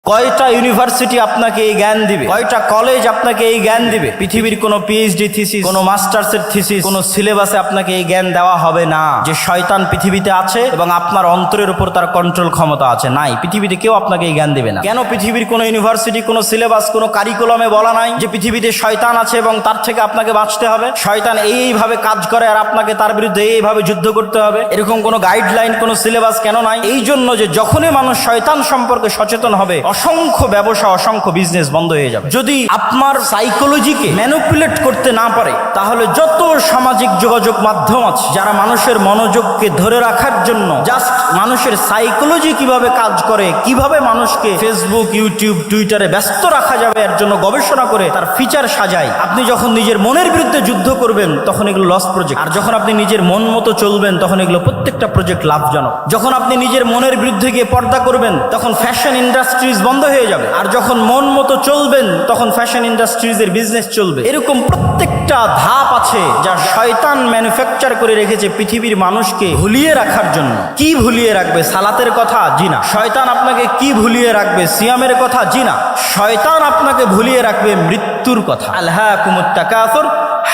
কয়টা ইউনিভার্সিটি আপনাকে এই জ্ঞান দিবে, কয়টা কলেজ আপনাকে এই জ্ঞান দিবে? পৃথিবীর কোনো পিএইচডি থিসিস, কোনো মাস্টার্সের থিসিস, কোনো সিলেবাসে আপনাকে এই জ্ঞান দেওয়া হবে না যে শয়তান পৃথিবীতে আছে এবং আপনার অন্তরের উপর তার কন্ট্রোল ক্ষমতা আছে। নাই, পৃথিবীতে কেউ আপনাকে এই জ্ঞান দিবে না। কেন পৃথিবীর কোনো ইউনিভার্সিটি, কোনো সিলেবাস, কোনো কারিকুলামে বলা নাই যে পৃথিবীতে শয়তান আছে এবং তার থেকে আপনাকে বাঁচতে হবে? শয়তান এইভাবে কাজ করে আর আপনাকে তার বিরুদ্ধে এইভাবে যুদ্ধ করতে হবে, এরকম কোনো গাইডলাইন, কোনো সিলেবাস কেন নাই? এই জন্য যে যখনই মানুষ শয়তান সম্পর্কে সচেতন হবে, অসংখ্য ব্যবসা, অসংখ্য বিজনেস বন্ধ হয়ে যাবে। যদি আপনার সাইকোলজিকে ম্যানিপুলেট করতে না পারে, তাহলে যত সামাজিক যোগাযোগ মাধ্যম আছে যারা মানুষের মনোযোগকে ধরে রাখার জন্য জাস্ট মানুষের সাইকোলজি কিভাবে কাজ করে, কিভাবে মানুষকে ফেসবুক, ইউটিউব, টুইটারে ব্যস্ত রাখা যাবে এর জন্য গবেষণা করে তার ফিচার সাজায়। আপনি যখন নিজের মনের বিরুদ্ধে যুদ্ধ করবেন তখন এগুলো লস প্রজেক্ট, আর যখন আপনি নিজের মন মতো চলবেন তখন এগুলো প্রত্যেকটা প্রজেক্ট লাভজনক। যখন আপনি নিজের মনের বিরুদ্ধে গিয়ে পর্দা করবেন তখন ফ্যাশন ইন্ডাস্ট্রিজ বন্ধ হয়ে যাবে, আর যখন মন মতো চলবেন তখন ফ্যাশন ইন্ডাস্ট্রিজের বিজনেস চলবে। এরকম প্রত্যেকটা ধাপ আছে যা শয়তান ম্যানুফ্যাকচার করে রেখেছে পৃথিবীর মানুষকে ভুলিয়ে রাখার জন্য। কি ভুলিয়ে রাখবে? সালাতের কথা? জি না। শয়তান আপনাকে কি ভুলিয়ে রাখবে? সিয়ামের কথা? জি না। শয়তান আপনাকে ভুলিয়ে রাখবে মৃত্যুর কথা। আলহাকুমুত তাকাসুর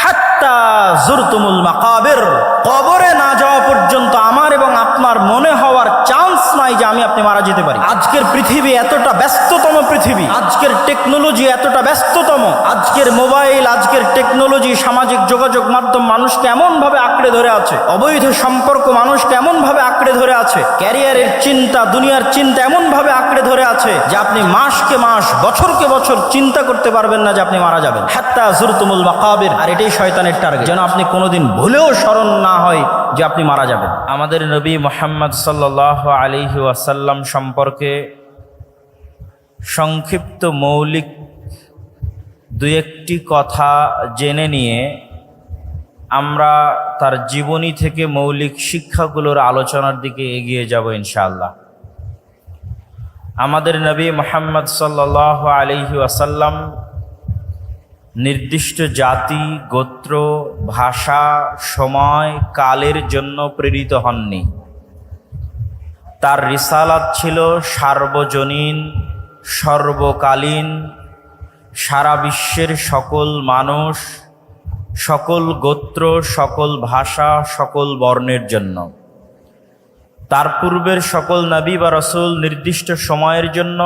হাত্তা যুরতুমুল মাকাবির। কবরে না যাওয়া পর্যন্ত আমার এবং আপনার মনে হওয়ার চান্স নাই যে আপনি মারা যেতে পারি। আজকের পৃথিবী এতটা ব্যস্ততম পৃথিবী, আজকের টেকনোলজি এতটা ব্যস্ততম, আজকের মোবাইল, আজকের টেকনোলজি, সামাজিক যোগাযোগ মাধ্যম মানুষকে এমন ভাবে আঁকড়ে ধরে আছে, অবৈধ সম্পর্ক মানুষকে এমন ভাবে আঁকড়ে ধরে আছে, ক্যারিয়ারের চিন্তা, দুনিয়ার চিন্তা এমন ভাবে আঁকড়ে ধরে আছে যে আপনি মাসকে মাস, বছরকে বছর চিন্তা করতে পারবেন না যে আপনি মারা যাবেন। হাত্তা যুরতুমুল মাকাবির। আর এটাই শয়তানের টার্গেট, যেন আপনি কোনোদিন ভুলেও স্মরণ না হয় যে আপনি মারা যাবেন। আমাদের নবী মুহাম্মদ সাল্লাল্লাহু আলাইহি ওয়াসাল্লাম সম্পর্কে সংক্ষিপ্ত মৌলিক দুই একটি কথা জেনে নিয়ে আমরা তার জীবনী থেকে মৌলিক শিক্ষাগুলোর আলোচনার দিকে এগিয়ে যাব ইনশাআল্লাহ। আমাদের নবী মুহাম্মদ সাল্লাল্লাহু আলাইহি ওয়াসাল্লাম নির্দিষ্ট জাতি, গোত্র, ভাষা, সময়, কালের জন্য প্রেরিত হননি। তার রিসালাত ছিল সার্বজনীন, সর্বকালীন, সারা বিশ্বের সকল মানুষ, সকল গোত্র, সকল ভাষা, সকল বর্ণের জন্য। তার পূর্বের সকল নবী বা রাসূল নির্দিষ্ট সময়ের জন্য,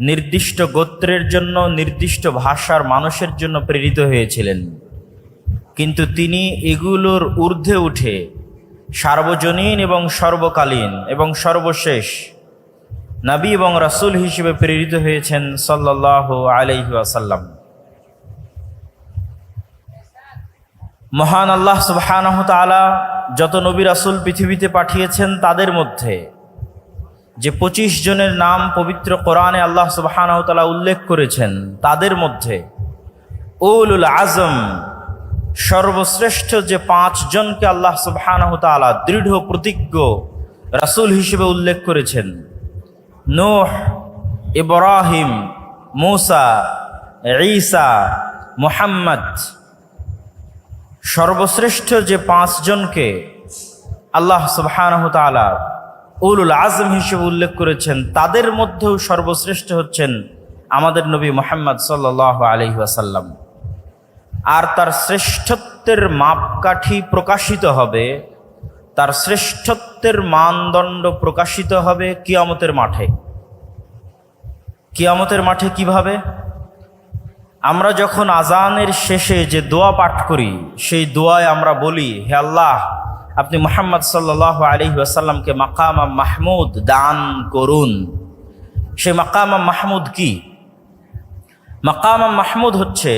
নির্দিষ্ট গোত্রের জন্য, নির্দিষ্ট ভাষার মানুষের জন্য প্রেরিত হয়েছিলেন। কিন্তু তিনি এগুলোর ঊর্ধ্বে উঠে সার্বজনীন এবং সর্বকালীন এবং সর্বশেষ নবী এবং রাসূল হিসেবে প্রেরিত হয়েছেন সাল্লাল্লাহু আলাইহি ওয়াসাল্লাম। মহান আল্লাহ সুবহানাহু ওয়া তাআলা যত নবী রাসূল পৃথিবীতে পাঠিয়েছেন তাদের মধ্যে যে 25 জনের নাম পবিত্র কোরআনে আল্লাহ সুবহানাহু ওয়া তাআলা উল্লেখ করেছেন, তাদের মধ্যে উলুল আজম সর্বশ্রেষ্ঠ যে 5 জনকে আল্লাহ সুবহানাহু ওয়া তাআলা দৃঢ় প্রতিজ্ঞ রাসূল হিসেবে উল্লেখ করেছেন, নূহ, ইব্রাহিম, মূসা, ঈসা, মুহাম্মদ, সর্বশ্রেষ্ঠ যে 5 জনকে আল্লাহ সুবহানাহু ওয়া তাআলা উলুল আজম হিসেবে উল্লেখ করেছেন, তাদের মধ্যেও সর্বশ্রেষ্ঠ হচ্ছেন আমাদের নবী মুহাম্মদ সাল্লাল্লাহু আলাইহি ওয়াসাল্লাম। আর তার শ্রেষ্ঠত্বের মাপকাঠি প্রকাশিত হবে, তার শ্রেষ্ঠত্বের মানদণ্ড প্রকাশিত হবে কিয়ামতের মাঠে। কিয়ামতের মাঠে কিভাবে? আমরা যখন আজানের শেষে যে দোয়া পাঠ করি, সেই দোয়ায় আমরা বলি, হে আল্লাহ, আপনি মুহাম্মদ সাল্লাল্লাহু আলাইহি ওয়াসাল্লামকে মাকাম মাহমুদ দান করুন। সেই মাকাম মাহমুদ কি? মাকাম মাহমুদ হচ্ছে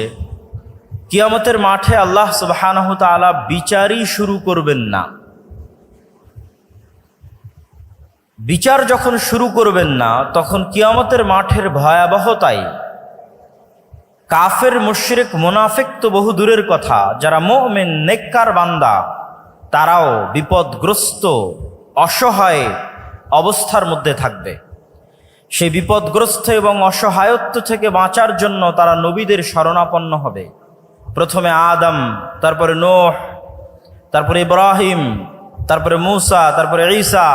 কিয়ামতের মাঠে আল্লাহ সুবহানাহু ওয়া তাআলা বিচারই শুরু করবেন না। বিচার যখন শুরু করবেন না, তখন কিয়ামতের মাঠের ভয়াবহতায় কাফের, মুশরিক, মুনাফিক তো বহু দূরের কথা, যারা মুমিন নেককার বান্দা তারাও বিপদগ্রস্ত, অসহায় অবস্থার মধ্যে থাকবে। সেই বিপদগ্রস্ত এবং অসহায়ত্ব থেকে বাঁচার জন্য তারা নবীদের শরণাপন্ন হবে। প্রথমে আদম, তারপরে নূহ, তারপরে ইব্রাহিম, তারপরে মূসা, তারপরে ঈসা,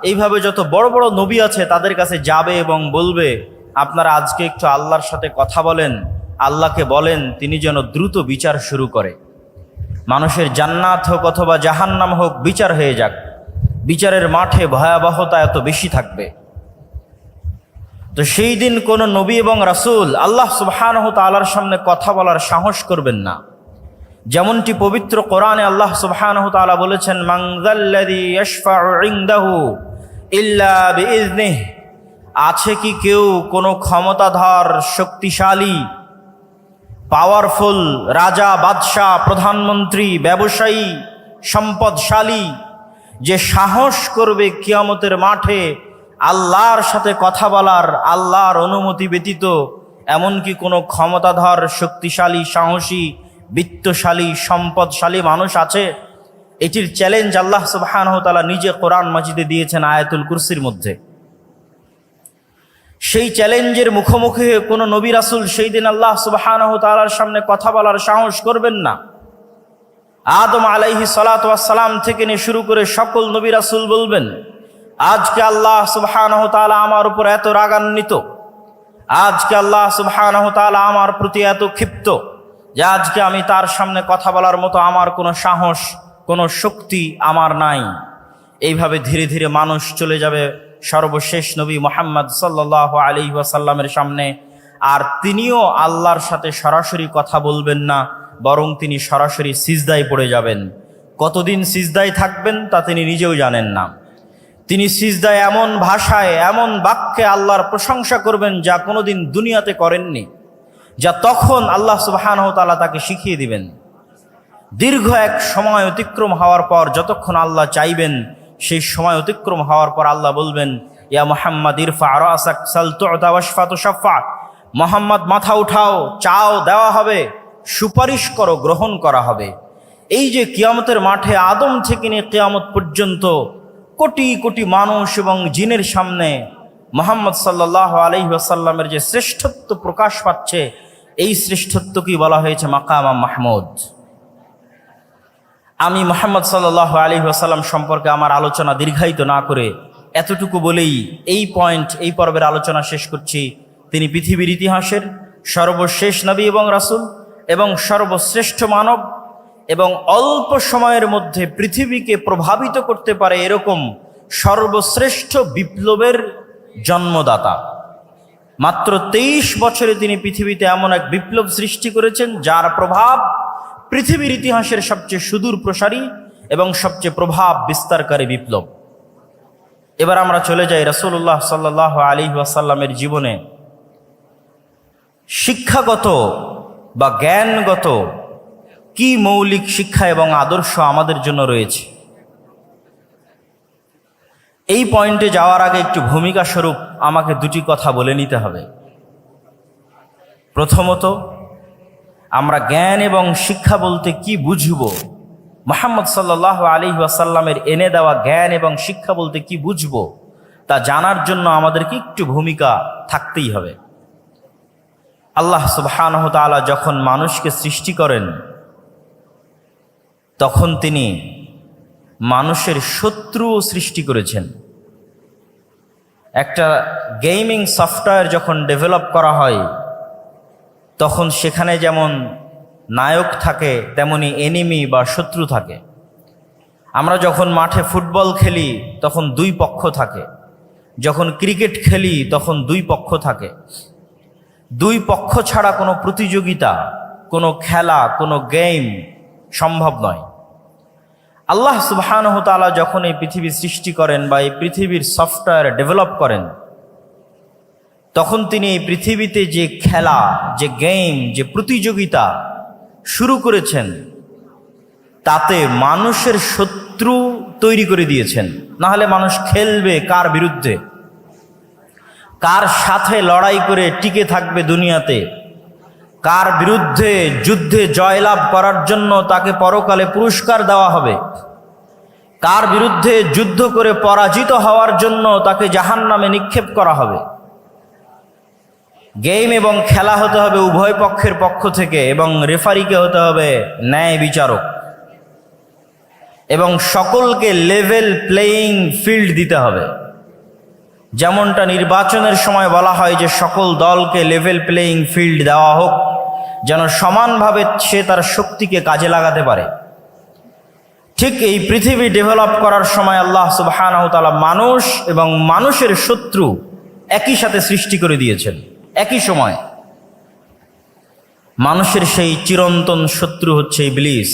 এইভাবে যত বড় বড় নবী আছে তাদের কাছে যাবে এবং বলবে, আপনারা আজকে একটু আল্লাহর সাথে কথা বলেন, আল্লাহকে বলেন তিনি যেন দ্রুত বিচার শুরু করে। মানুষের জান্নাত হোক অথবা জাহান্নাম হোক, বিচার হয়ে যাক। বিচারের মাঠে ভয়াবহতা এত বেশি থাকবে। তো সেই দিন কোনো নবী এবং রাসূল আল্লাহ সুবহানাহু তাআলার সামনে কথা বলার সাহস করবেন না। যেমনটি পবিত্র কোরআনে আল্লাহ সুবহানাহু তাআলা বলেছেন, মান যাল্লাযী ইয়াশফাউ ইনদাহু ইল্লা বিইজনিহি, আছে কি কেউ কোনো ক্ষমতাধর, শক্তিশালী, পাওয়ারফুল রাজা, বাদশাহ, প্রধানমন্ত্রী, ব্যবসায়ী, সম্পদশালী, যে সাহস করবে কিয়ামতের মাঠে আল্লাহর সাথে কথা বলার, আল্লাহর অনুমতি ব্যতীত? এমনকি কোনো ক্ষমতাধর, শক্তিশালী, সাহসী, বিত্তশালী, সম্পদশালী মানুষ আছে? এটির চ্যালেঞ্জ আল্লাহ সুবহানাহু তাআলা নিজে কোরআন মাজিদে দিয়েছেন আয়াতুল কুরসির মধ্যে। সেই চ্যালেঞ্জের মুখোমুখি হয়ে কোনো নবী রাসূল সেই দিন আল্লাহ সুবহানাহু তাআলার সামনে কথা বলার সাহস করবেন না। আদম আলাইহিস সালাতু ওয়াস সালাম থেকে নিয়ে শুরু করে সকল নবী রাসূল বলবেন, আজকে আল্লাহ সুবহানাহু তাআলা আমার উপর এত রাগান্বিত, আজকে আল্লাহ সুবহানাহু তাআলা আমার প্রতি এত ক্ষিপ্ত যে আজকে আমি তার সামনে কথা বলার মতো আমার কোনো সাহস, কোনো শক্তি আমার নাই। এইভাবে ধীরে ধীরে মানুষ চলে যাবে সর্বশেষ নবী মুহাম্মদ সাল্লাল্লাহু আলাইহি ওয়াসাল্লামের সামনে, আর তিনিও আল্লাহর সাথে সরাসরি কথা বলবেন না, বরং তিনি সরাসরি সিজদায় পড়ে যাবেন। কতদিন সিজদায় থাকবেন তা তিনি নিজেও জানেন না। তিনি সিজদায় এমন ভাষায়, এমন বাক্যে আল্লাহর প্রশংসা করবেন যা কোনোদিন দুনিয়াতে করেননি, যা তখন আল্লাহ সুবহানাহু তাআলা তাকে শিখিয়ে দিবেন। দীর্ঘ এক সময় অতিক্রম হওয়ার পর যতক্ষণ আল্লাহ চাইবেন, সেই সময় অতিক্রম হওয়ার পর আল্লাহ বলবেন, ইয়া মুহাম্মদ ইরফা রাসাক সাল তু'তা ওয়াশফা তুশাফা, মুহাম্মদ মাথা উঠাও, চাও দেওয়া হবে, সুপারিশ করো গ্রহণ করা হবে। এই যে কিয়ামতের মাঠে আদম থেকে নিয়ে কিয়ামত পর্যন্ত কোটি কোটি মানুষ এবং জিনের সামনে মুহাম্মদ সাল্লাল্লাহু আলাইহি ওয়াসাল্লামের যে শ্রেষ্ঠত্ব প্রকাশ পাচ্ছে, এই শ্রেষ্ঠত্বকেই বলা হয়েছে মাকাম মাহমুদ। আমি মুহাম্মদ সাল্লাল্লাহু আলাইহি ওয়াসাল্লাম সম্পর্কে আমার আলোচনা দীর্ঘায়িত না করে এতটুকু বলেই এই পর্বের আলোচনা শেষ করছি। তিনি পৃথিবীর ইতিহাসের সর্বশেষ নবী এবং রাসূল এবং সর্বশ্রেষ্ঠ মানব, এবং অল্প সময়ের মধ্যে পৃথিবীকে প্রভাবিত করতে পারে এরকম সর্বশ্রেষ্ঠ বিপ্লবের জন্মদাতা। মাত্র 23 বছরে তিনি পৃথিবীতে এমন এক বিপ্লব সৃষ্টি করেছেন যার প্রভাব পৃথিবীর ইতিহাসের সবচেয়ে সুদূর প্রসারী এবং সবচেয়ে প্রভাব বিস্তারকারী বিপ্লব। এবার আমরা চলে যাই রাসূলুল্লাহ সাল্লাল্লাহু আলাইহি ওয়াসাল্লামের জীবনে শিক্ষাগত বা জ্ঞানগত কি মৌলিক শিক্ষা এবং আদর্শ আমাদের জন্য রয়েছে। এই পয়েন্টে যাওয়ার আগে একটু ভূমিকা স্বরূপ আমাকে দুটি কথা বলে নিতে হবে। প্রথমত, আমরা জ্ঞান এবং শিক্ষা বলতে কি বুঝব, মুহাম্মদ সাল্লাল্লাহু আলাইহি ওয়াসাল্লামের এনে দেওয়া জ্ঞান এবং শিক্ষা বলতে কি বুঝব, তা জানার জন্য আমাদেরকে একটু ভূমিকা থাকতেই হবে। আল্লাহ সুবহানাহু তাআলা যখন মানুষকে সৃষ্টি করেন, তখন তিনি মানুষের শত্রুও সৃষ্টি করেছেন। একটা গেমিং সফটওয়্যার যখন ডেভেলপ করা হয়, তখন সেখানে যেমন নায়ক থাকে তেমনি এনিমি বা শত্রু থাকে। আমরা যখন মাঠে ফুটবল খেলি তখন দুই পক্ষ থাকে, যখন ক্রিকেট খেলি তখন দুই পক্ষ থাকে। দুই পক্ষ ছাড়া কোনো প্রতিযোগিতা, কোনো খেলা, কোনো গেম সম্ভব নয়। আল্লাহ সুবহানাহু তাআলা যখন এই পৃথিবী সৃষ্টি করেন বা এই পৃথিবীর সফটওয়্যার ডেভেলপ করেন, তখন তিনি এই পৃথিবীতে যে খেলা, যে গেম, যে প্রতিযোগিতা শুরু করেছেন, তাতে মানুষের শত্রু তৈরি করে দিয়েছেন। না হলে মানুষ খেলবে কার বিরুদ্ধে, কার সাথে লড়াই করে টিকে থাকবে দুনিয়াতে, কার বিরুদ্ধে যুদ্ধে জয়লাভ করার জন্য তাকে পরকালে পুরস্কার দেওয়া হবে, কার বিরুদ্ধে যুদ্ধ করে পরাজিত হওয়ার জন্য তাকে জাহান্নামে নিক্ষেপ করা হবে। গেম এবং খেলা হতে হবে উভয় পক্ষের পক্ষ থেকে, এবং রেফারিকে হতে হবে ন্যায় বিচারক, এবং সকলকে লেভেল প্লেয়িং ফিল্ড দিতে হবে। যেমনটা নির্বাচনের সময় বলা হয় যে সকল দলকে লেভেল প্লেয়িং ফিল্ড দেওয়া হোক, যেন সমানভাবে সে তার শক্তিকে কাজে লাগাতে পারে। ঠিক এই পৃথিবী ডেভেলপ করার সময় আল্লাহ সুবহানাহু ওয়া তাআলা মানুষ এবং মানুষের শত্রু একই সাথে সৃষ্টি করে দিয়েছেন। একই সময় মানুষের সেই চিরন্তন শত্রু হচ্ছে ইবলিস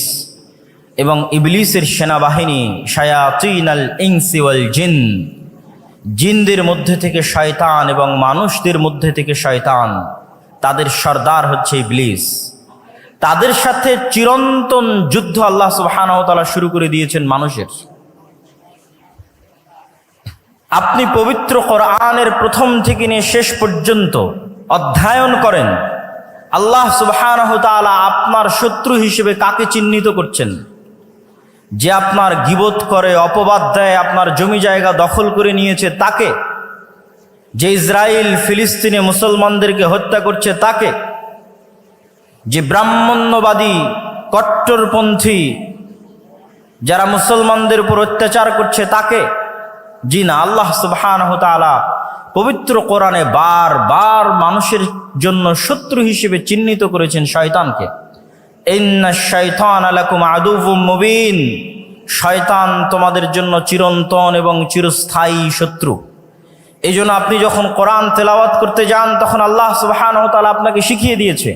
এবং ইবলিসের সেনাবাহিনী শায়াতিনাল ইনসি ওয়াল জিন, জিনদের মধ্যে থেকে শয়তান এবং মানুষদের মধ্যে থেকে শয়তান, তাদের সর্দার হচ্ছে ইবলিস। তাদের সাথে চিরন্তন যুদ্ধ আল্লাহ সুবহানাহু ওয়া তাআলা শুরু করে দিয়েছেন মানুষের। আপনি পবিত্র কোরআনের প্রথম থেকে নিয়ে শেষ পর্যন্ত অধ্যয়ন করেন, আল্লাহ সুবহানাহু ওয়া তাআলা আপনার শত্রু হিসেবে কাকে চিহ্নিত করছেন? যে আপনার গীবত করে, অপবাদ দেয়, আপনার জমি জায়গা দখল করে নিয়েছে তাকে, যে ইসরায়েল ফিলিস্তিনে মুসলমানদেরকে হত্যা করছে তাকে, যে ব্রাহ্মণ্যবাদী কট্টরপন্থী যারা মুসলমানদের উপর অত্যাচার করছে তাকে? জি না, আল্লাহ সুবহানাহু ওয়া তাআলা পবিত্র কোরআনে বারবার মানুষের জন্য শত্রু হিসেবে চিহ্নিত করেছেন শয়তানকে। ইন্নাশ শাইতানা লাকুম আদুউম মুবিন, শয়তান তোমাদের জন্য চিরন্তন এবং চিরস্থায়ী শত্রু। এই জন্য আপনি যখন কোরআন তেলাওয়াত করতে যান তখন আল্লাহ সুবহানাহু ওয়া তাআলা আপনাকে শিখিয়ে দিয়েছে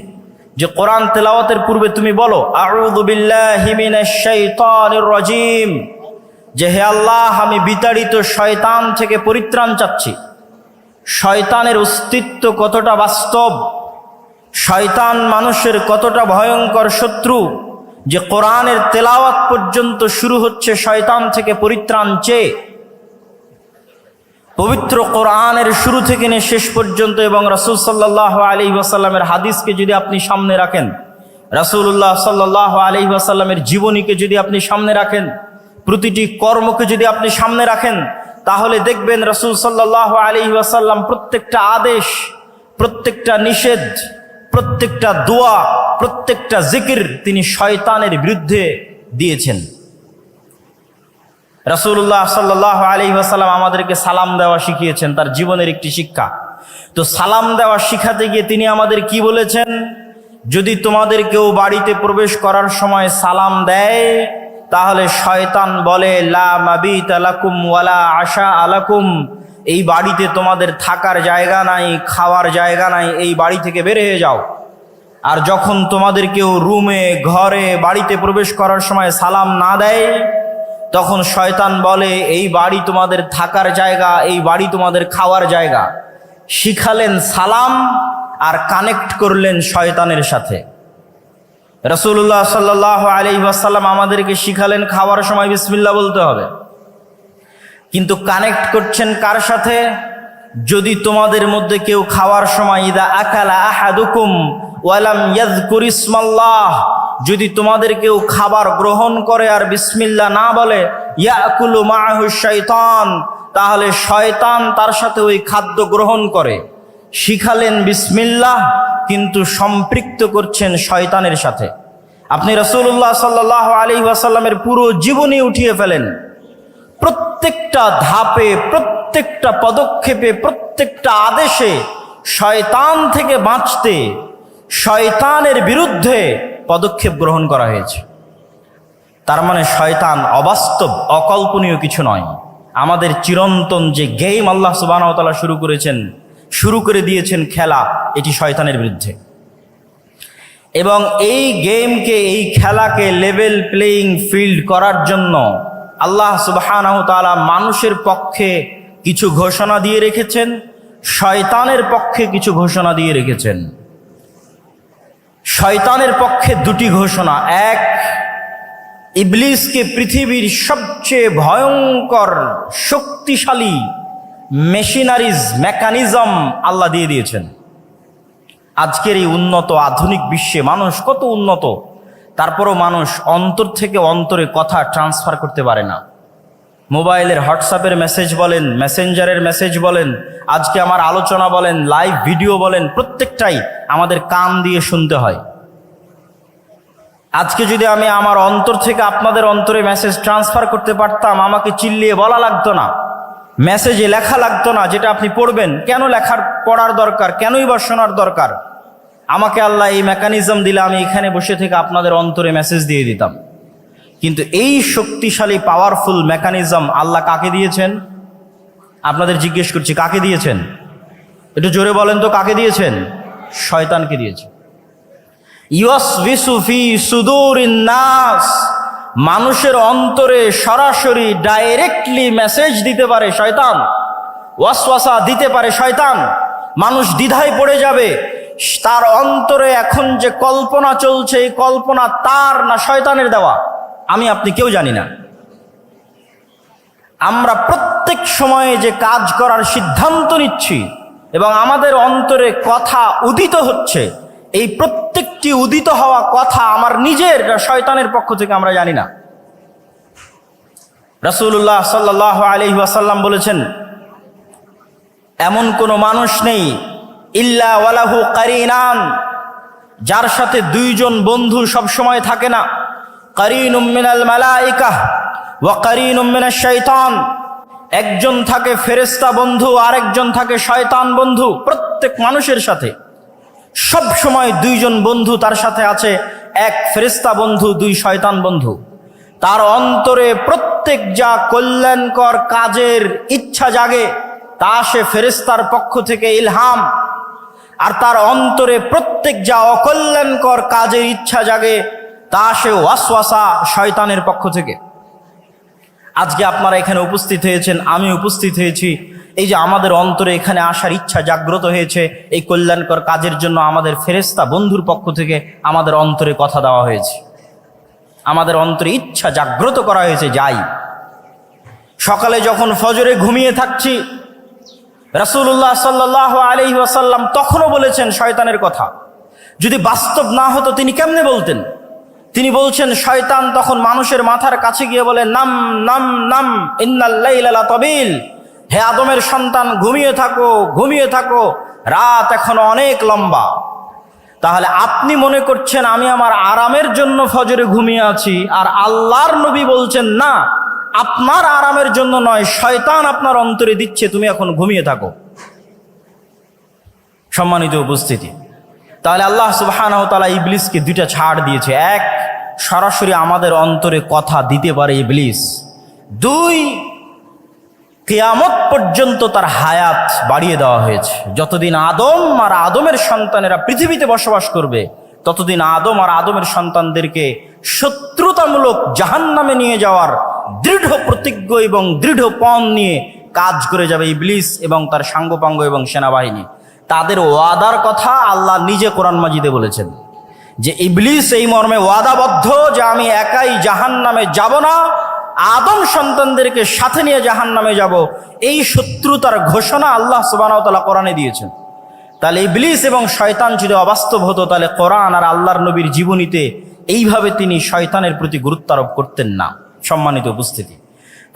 যে কোরআন তেলাওয়াতের পূর্বে তুমি বলো আউযু বিল্লাহি মিনাশ শাইতানির রাজিম, যে হে আল্লাহ আমি বিতাড়িত শয়তান থেকে পরিত্রাণ চাচ্ছি। শয়তানের অস্তিত্ব কতটা বাস্তব, শয়তান মানুষের কতটা ভয়ঙ্কর শত্রু, যে কোরআনের তেলাওয়াত পর্যন্ত শুরু হচ্ছে শয়তান থেকে পরিত্রাণ চেয়ে। পবিত্র কোরআনের শুরু থেকে নিয়ে শেষ পর্যন্ত এবং রাসূল সাল্লাল্লাহু আলাইহি ওয়াসাল্লামের হাদিসকে যদি আপনি সামনে রাখেন, রাসূলুল্লাহ সাল্লাল্লাহু আলাইহি ওয়াসাল্লামের জীবনীকে যদি আপনি সামনে রাখেন, প্রতিটি কর্মকে যদি আপনি সামনে রাখেন, তাহলে দেখবেন রাসূল সাল্লাল্লাহু আলাইহি ওয়াসাল্লাম প্রত্যেকটা আদেশ, প্রত্যেকটা নিষেধ, প্রত্যেকটা দোয়া, প্রত্যেকটা জিকির তিনি শয়তানের বিরুদ্ধে দিয়েছেন। রাসূলুল্লাহ সাল্লাল্লাহু আলাইহি ওয়াসাল্লাম আমাদেরকে সালাম দেওয়া শিখিয়েছেন, তার জীবনের একটি শিক্ষা। তো সালাম দেওয়া শিখাতে গিয়ে তিনি আমাদের কি বলেছেন? যদি তোমাদের কেউ বাড়িতে প্রবেশ করার সময় সালাম দেয় তাহলে শয়তান বলে লা মাবিতা লাকুম ওয়ালা আশা আলাকুম, এই বাড়িতে তোমাদের থাকার জায়গা নাই, খাওয়ার জায়গা নাই, এই বাড়ি থেকে বের হয়ে যাও। আর যখন তোমাদের কেউ রুমে, ঘরে, বাড়িতে প্রবেশ করার সময় সালাম না দেয় তখন শয়তান বলে এই বাড়ি তোমাদের থাকার জায়গা, এই বাড়ি তোমাদের খাওয়ার জায়গা। শিখালেন সালাম আর কানেক্ট করলেন শয়তানের সাথে। রাসূলুল্লাহ সাল্লাল্লাহু আলাইহি ওয়াসাল্লাম আমাদেরকে শিখালেন খাওয়ার সময় বিসমিল্লাহ বলতে হবে, কিন্তু কানেক্ট করছেন কার সাথে? যদি তোমাদের মধ্যে কেউ খাওয়ার সময় ইদা আকালা আহাদুকুম ওয়ালাম ইয়াযকুর ইসমাল্লাহ, যদি তোমাদের কেউ খাবার গ্রহণ করে আর বিসমিল্লাহ না বলে, ইয়াকুলু মাআহু শাইতান, তাহলে শয়তান তার সাথে ওই খাদ্য গ্রহণ করে। শিখালেন বিসমিল্লাহ কিন্তু সম্পৃক্ত করছেন শয়তানের সাথে। আপনি রাসূলুল্লাহ সাল্লাল্লাহু আলাইহি ওয়াসাল্লামের পুরো জীবনী উঠিয়ে ফেলেন, প্রত্যেকটা ধাপে, প্রত্যেকটা পদক্ষেপে, প্রত্যেকটা আদেশে শয়তান থেকে বাঁচতে, শয়তানের বিরুদ্ধে পদক্ষেপ গ্রহণ করা হয়েছে। তার মানে শয়তান অবাস্তব, অকল্পনীয় কিছু নয়। আমাদের চিরন্তন যে গেম আল্লাহ সুবহানাহু ওয়া তাআলা শুরু করে দিয়েছেন খেলা, এটি শয়তানের বিরুদ্ধে। এবং এই গেমকে, এই খেলাকে লেভেল প্লেয়িং ফিল্ড করার জন্য আল্লাহ সুবহানাহু ওয়া তাআলা মানুষের পক্ষে কিছু ঘোষণা দিয়ে রেখেছেন, শয়তানের পক্ষে কিছু ঘোষণা দিয়ে রেখেছেন। শয়তানের পক্ষে দুটি ঘোষণা। এক, ইবলিসকে পৃথিবীর সবচেয়ে ভয়ঙ্কর শক্তিশালী মেকানিজম আল্লাহ দিয়ে দিয়েছেন। আজকের এই উন্নত আধুনিক বিশ্বে মানুষ কত উন্নত, তারপরও মানুষ অন্তর থেকে অন্তরে কথা ট্রান্সফার করতে পারে না। মোবাইলের হোয়াটসঅ্যাপের মেসেজ বলেন, মেসেঞ্জারের মেসেজ বলেন, আজকে আমার আলোচনা বলেন, লাইভ ভিডিও বলেন, প্রত্যেকটাই আমাদের কান দিয়ে শুনতে হয়। আজকে যদি আমি আমার অন্তর থেকে আপনাদের অন্তরে মেসেজ ট্রান্সফার করতে পারতাম, আমাকে চিল্লিয়ে বলা লাগতো না, মেসেজে লেখা লাগতো না, যেটা আপনি পড়বেন। কেন পড়ার দরকার? কেনই বা শোনার দরকার? আমাকে আল্লাহ এই মেকানিজম দিলে আমি এখানে বসে থেকে আপনাদের অন্তরে মেসেজ দিয়ে দিতাম। কিন্তু এই শক্তিশালী পাওয়ারফুল মেকানিজম আল্লাহ কাকে দিয়েছেন? আপনাদের জিজ্ঞেস করছি, কাকে দিয়েছেন? একটু জোরে বলেন তো, কাকে দিয়েছেন? শয়তানকে দিয়েছেন। ইউসবিসু ফি সুদুরিন নাস, মানুষের অন্তরে সরাসরি ডাইরেক্টলি মেসেজ দিতে পারে শয়তান, ওয়াসওয়াসা দিতে পারে শয়তান। মানুষ দ্বিধায় পড়ে যাবে, তার অন্তরে এখন যে কল্পনা চলছে, এই কল্পনা তার না শয়তানের দেওয়া, আমি আপনি কেউ জানি না। আমরা প্রত্যেক সময়ে যে কাজ করার সিদ্ধান্ত নিচ্ছি এবং আমাদের অন্তরে কথা উদিত হচ্ছে, এই প্রত্যেকটি উদিত হওয়া কথা আমার নিজের না শয়তানের পক্ষ থেকে আমরা জানি না। রাসূলুল্লাহ সাল্লাল্লাহু আলাইহি ওয়াসাল্লাম বলেছেন, এমন কোনো মানুষ নেই ইল্লা ওয়ালাহু কারিনান, যার সাথে দুইজন বন্ধু সব সময় থাকে না। কারিনুম মিনাল মালাইকা ওয়া কারিনুম মিনাশ শাইতান, একজন থাকে ফেরেশতা বন্ধু, আরেকজন থাকে শয়তান বন্ধু। প্রত্যেক মানুষের সাথে সব সময় দুইজন বন্ধু তার সাথে আছে, এক ফেরেশতা বন্ধু, দুই শয়তান বন্ধু। তার অন্তরে প্রত্যেক যা কল্যাণকর কাজের ইচ্ছা জাগে তা সে ফেরেশতার পক্ষ থেকে ইলহাম, আর তার অন্তরে প্রত্যেক যা অকল্যাণকর কাজের ইচ্ছা জাগে তা সে ওয়াসওয়াসা শয়তানের পক্ষ থেকে। আজকে আপনারা এখানে উপস্থিত হয়েছেন, আমি উপস্থিত হয়েছি, এই যে আমাদের অন্তরে এখানে আসার ইচ্ছা জাগ্রত হয়েছে, এই কল্যাণকর কাজের জন্য আমাদের ফেরেশতা বন্ধুর পক্ষ থেকে আমাদের অন্তরে কথা দেওয়া হয়েছে, আমাদের অন্তরে ইচ্ছা জাগ্রত করা হয়েছে। যাই সকালে যখন ফজরে ঘুমিয়ে থাকছি, রাসূলুল্লাহ সাল্লাল্লাহু আলাইহি ওয়াসাল্লাম তখনও বলেছেন শয়তানের কথা। যদি বাস্তব না হতো তিনি কেমনে বলতেন? তিনি বলছেন, শয়তান তখন মানুষের মাথার কাছে গিয়ে বলে, নাম নাম নাম ইন্নাল লাইলা লাতাবিল, হে আদমের সন্তান ঘুমিয়ে থাকো, ঘুমিয়ে থাকো, রাত এখনো অনেক লম্বা। তাহলে আপনি মনে করছেন আমি আমার আরামের জন্য ফজরে ঘুমিয়ে আছি, আর আল্লাহর নবী বলছেন না, আপনার আরামের জন্য নয়, শয়তান আপনার অন্তরে দিচ্ছে তুমি এখন ঘুমিয়ে থাকো। সম্মানিত উপস্থিতি, তাহলে আল্লাহ সুবহানাহু ওয়া তাআলা ইবলিসকে দুইটা ছাড় দিয়েছে। এক, সরাসরি আমাদের অন্তরে কথা দিতে পারে ইবলিস। দুই, কিয়ামত পর্যন্ত তার হায়াত বাড়িয়ে দেওয়া হয়েছে। যতদিন আদম আর আদমের সন্তানেরা পৃথিবীতে বসবাস করবে, ততদিন আদম আর আদমের সন্তানদেরকে শত্রুতামূলক জাহান্নামে নিয়ে যাওয়ার দৃঢ় প্রতিজ্ঞ এবং দৃঢ় পণ নিয়ে কাজ করে যাবে ইবলিস এবং তার সাঙ্গপাঙ্গ এবং সেনাবাহিনী। তাদের ওয়াদার কথা আল্লাহ নিজে কোরআন মাজিদে বলেছেন যে ইবলিস এই মর্মে ওয়াদাবদ্ধ যে আমি একাই জাহান্নামে যাব না, আদম সন্তানদেরকে সাথে নিয়ে জাহান্নামে যাব। এই শত্রুতার ঘোষণা আল্লাহ সুবহানাহু ওয়া তাআলা কোরআনে দিয়েছেন। তাহলে ইবলিস এবং শয়তান যদি অবাস্তব হতো, তাহলে কোরআন আর আল্লাহর নবীর জীবনীতে এইভাবে তিনি শয়তানের প্রতি গুরুত্ব আরোপ করতেন না। সম্মানিত উপস্থিতি,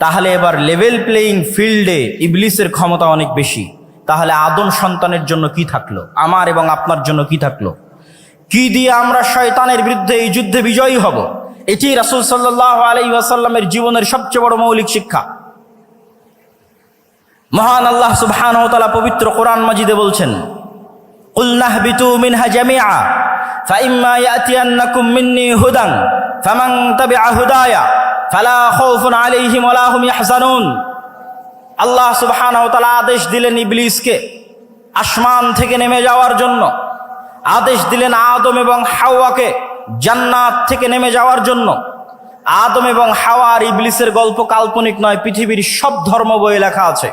তাহলে এবার লেভেল প্লেয়িং ফিল্ডে ইবলিসের ক্ষমতা অনেক বেশি। তাহলে আদম সন্তানের জন্য কি থাকলো, আমার এবং আপনার জন্য কি থাকলো? কি দিয়ে আমরা শয়তানের বিরুদ্ধে এই যুদ্ধে বিজয়ী হব? এটি রাসূল সাল্লাল্লাহু আলাইহি ওয়াসাল্লামের জীবনের সবচেয়ে বড় মৌলিক শিক্ষা। মহান আল্লাহ সুবহানাহু ওয়া তাআলা পবিত্র কোরআন মাজিদে বলছেন, কুল নাহবিতু মিনহা জামিআ ফাইম্মা ইয়াতিয়ান্নাকুম মিন্নী হুদান ফামান তাবিআ হুদায়া ফালা খাউফুন আলাইহিম ওয়ালা হুম ইয়াহজানুন। আল্লাহ সুবহানাহু ওয়া তাআলা আদেশ দিলেন ইবলিসকে আসমান থেকে নেমে যাওয়ার জন্য, আদেশ দিলেন আদম এবং হাওয়াকে জান্নাত থেকে নেমে যাওয়ার জন্য। আদম এবং হাওয়া আর ইবলিসের গল্প কাল্পনিক নয়, পৃথিবীর সব ধর্ম বইয়ে লেখা আছে।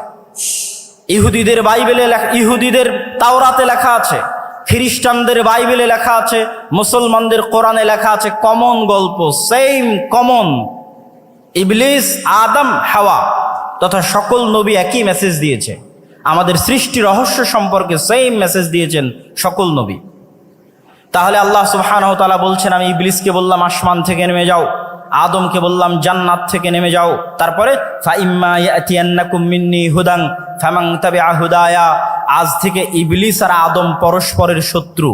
ইহুদিদের বাইবেলে, ইহুদিদের তাওরাতে লেখা আছে, খ্রিস্টানদের বাইবেলে লেখা আছে, মুসলমানদের কোরআনে লেখা আছে। কমন গল্প, সেম কমন। ইবলিস, আদম, হাওয়া তথা সকল নবী একই মেসেজ দিয়েছে। আমাদের সৃষ্টি রহস্য সম্পর্কে সেম মেসেজ দিয়েছেন সকল নবী। তাহলে আল্লাহ সুবহানাহু ওয়া তাআলা বলছেন, আমি ইবলিসকে বললাম আসমান থেকে নেমে যাও, আদমকে বললাম জান্নাত থেকে নেমে যাও। তারপরে ফাইম্মা ইয়াতিয়ান্নাকুম মিন্নী হুদান ফামান তাবিআ হুদায়া, আজ থেকে ইবলিস আর আদম পরস্পরের শত্রু।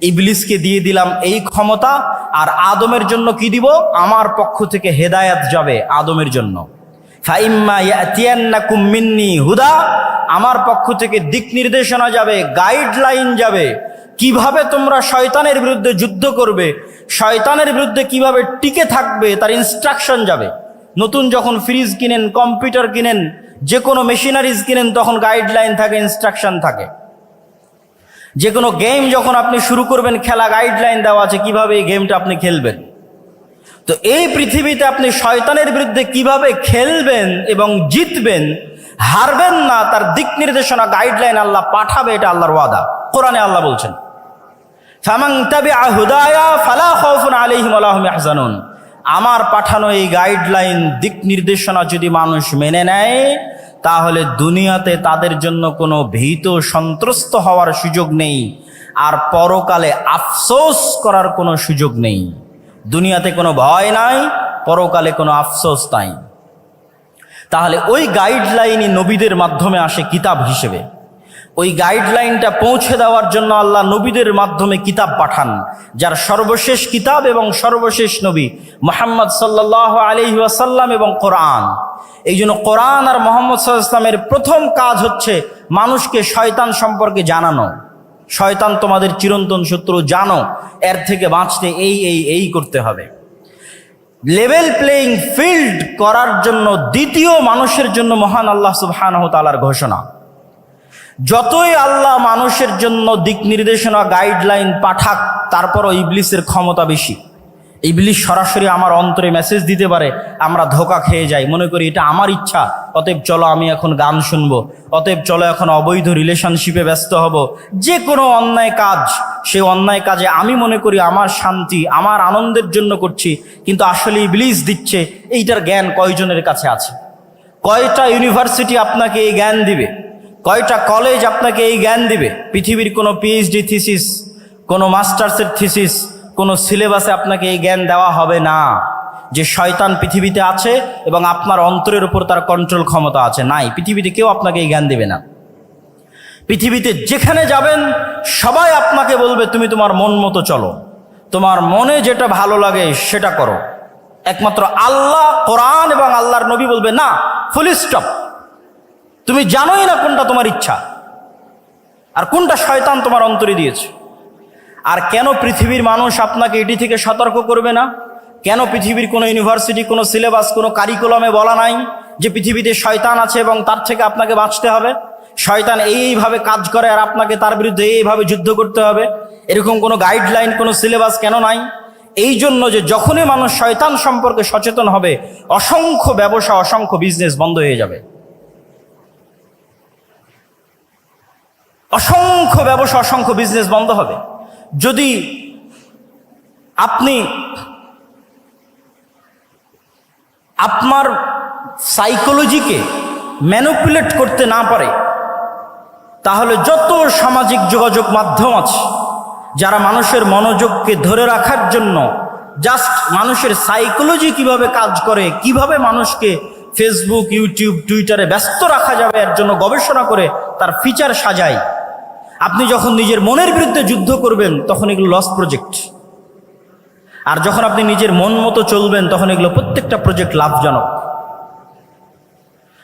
ইবলিসকে দিয়ে দিলাম এই ক্ষমতা, আর আদমের জন্য কি দিব? আমার পক্ষ থেকে হেদায়েত যাবে আদমের জন্য। ফাইম্মা ইয়াতিয়ান্নাকুম মিন্নি হুদা, আমার পক্ষ থেকে দিক নির্দেশনা যাবে, গাইডলাইন যাবে, কিভাবে তোমরা শয়তানের বিরুদ্ধে যুদ্ধ করবে, শয়তানের বিরুদ্ধে কিভাবে টিকে থাকবে তার ইনস্ট্রাকশন যাবে। নতুন যখন ফ্রিজ কিনেন, কম্পিউটার কিনেন, যে কোনো মেশিনারিজ কিনেন, তখন গাইডলাইন থাকে, ইনস্ট্রাকশন থাকে। যে কোনো গেম যখন আপনি শুরু করবেন খেলা, গাইডলাইন দেওয়া আছে কিভাবে এই গেমটা আপনি খেলবেন। তো এই পৃথিবীতে আপনি শয়তানের বিরুদ্ধে কিভাবে খেলবেন এবং জিতবেন, হারবেন না, তার দিক নির্দেশনা, গাইডলাইন আল্লাহ পাঠাবে, এটা আল্লাহর ওয়াদা। কোরআনে আল্লাহ বলছেন, ফামান তাবিআ হুদায়া ফালা খাউফুন আলাইহিম ওয়ালা হুম ইয়াহজানুন। আমার পাঠানো এই গাইডলাইন, দিক নির্দেশনা যদি মানুষ মেনে নেয়, তাহলে দুনিয়াতে তাদের জন্য কোনো ভীত সন্ত্রস্ত হওয়ার সুযোগ নেই, আর পরকালে আফসোস করার কোনো সুযোগ নেই। দুনিয়াতে কোনো ভয় নাই, পরকালে কোনো আফসোস নাই। তাহলে ওই গাইডলাইনই নবীদের মাধ্যমে আসে কিতাব হিসেবে। ওই গাইডলাইনটা পৌঁছে দেওয়ার জন্য আল্লাহ নবীদের মাধ্যমে কিতাব পাঠান, যার সর্বশেষ কিতাব এবং সর্বশেষ নবী মুহাম্মদ সাল্লাল্লাহু আলাইহি ওয়াসাল্লাম এবং কোরআন। এই জন্য কোরআন আর মুহাম্মদ সাল্লাল্লাহু আলাইহি ওয়াসাল্লামের প্রথম কাজ হচ্ছে মানুষকে শয়তান সম্পর্কে জানানো। শয়তান তোমাদের চিরন্তন শত্রু, জানো, এর থেকে বাঁচতে এই করতে হবে। লেভেল প্লেইং ফিল্ড করার জন্য দ্বিতীয় মানুষের জন্য মহান আল্লাহ সুবহানাহু ওয়া তাআলার ঘোষণা। যতই আল্লাহ মানুষের জন্য দিক নির্দেশনা, গাইডলাইন পাঠাক, তারপরও ইবলিসের ক্ষমতা বেশি। ইবলিস সরাসরি আমার অন্তরে মেসেজ দিতে পারে, আমরা ধোঁকা খেয়ে যাই, মনে করি এটা আমার ইচ্ছা, অতএব চলো আমি এখন গান শুনবো, অতএব চলো এখন অবৈধ রিলেশনশিপে ব্যস্ত হব। যে কোনো অন্যায় কাজ, সে অন্যায় কাজে আমি মনে করি আমার শান্তি, আমার আনন্দের জন্য করছি, কিন্তু আসলে ইবলিস দিচ্ছে। এইটার জ্ঞান কয়জনের কাছে আছে? কয়টা ইউনিভার্সিটি আপনাকে এই জ্ঞান দিবে? কয়টা কলেজ আপনাকে এই জ্ঞান দিবে? পৃথিবীর কোনো পিএইচডি থিসিস, কোনো মাস্টার্সের থিসিস, কোনো সিলেবাসে আপনাকে এই জ্ঞান দেওয়া হবে না যে শয়তান পৃথিবীতে আছে এবং আপনার অন্তরের উপর তার কন্ট্রোল ক্ষমতা আছে। নাই, পৃথিবীতে কেউ আপনাকে এই জ্ঞান দেবে না। পৃথিবীতে যেখানে যাবেন সবাই আপনাকে বলবে তুমি তোমার মন মতো চলো, তোমার মনে যেটা ভালো লাগে সেটা করো। একমাত্র আল্লাহ, কোরআন এবং আল্লাহর নবী বলবে না, ফুল স্টপ। তুমি জানোই না কোনটা তোমার ইচ্ছা আর কোনটা শয়তান তোমার অন্তরে দিয়েছে। আর কেন পৃথিবীর মানুষ আপনাকে এটি থেকে সতর্ক করবে না? কেন পৃথিবীর কোনো ইউনিভার্সিটি, কোনো সিলেবাস, কোনো কারিকুলামে বলা নাই যে পৃথিবীতে শয়তান আছে এবং তার থেকে আপনাকে বাঁচতে হবে? শয়তান এইভাবে কাজ করে আর আপনাকে তার বিরুদ্ধে এইভাবে যুদ্ধ করতে হবে, এরকম কোনো গাইডলাইন, কোনো সিলেবাস কেন নাই? এই জন্য যে যখনই মানুষ শয়তান সম্পর্কে সচেতন হবে, অসংখ্য ব্যবসা, অসংখ্য বিজনেস বন্ধ হয়ে যাবে। অসংখ্য ব্যবসা, অসংখ্য বিজনেস বন্ধ হবে যদি আপনি আপনার সাইকোলজিকে ম্যানিপুলেট করতে না পারে। তাহলে যত সামাজিক যোগাযোগ মাধ্যম আছে, যারা মানুষের মনোযোগকে ধরে রাখার জন্য জাস্ট মানুষের সাইকোলজি কিভাবে কাজ করে, কিভাবে মানুষকে ফেসবুক, ইউটিউব, টুইটারে ব্যস্ত রাখা যাবে এর জন্য গবেষণা করে তার ফিচার সাজায়, আপনি যখন নিজের মনের বিরুদ্ধে যুদ্ধ করবেন তখন এগুলো লস প্রজেক্ট। আর যখন আপনি নিজের মন মতো চলবেন তখন এগুলো প্রত্যেকটা প্রজেক্ট লাভজনক।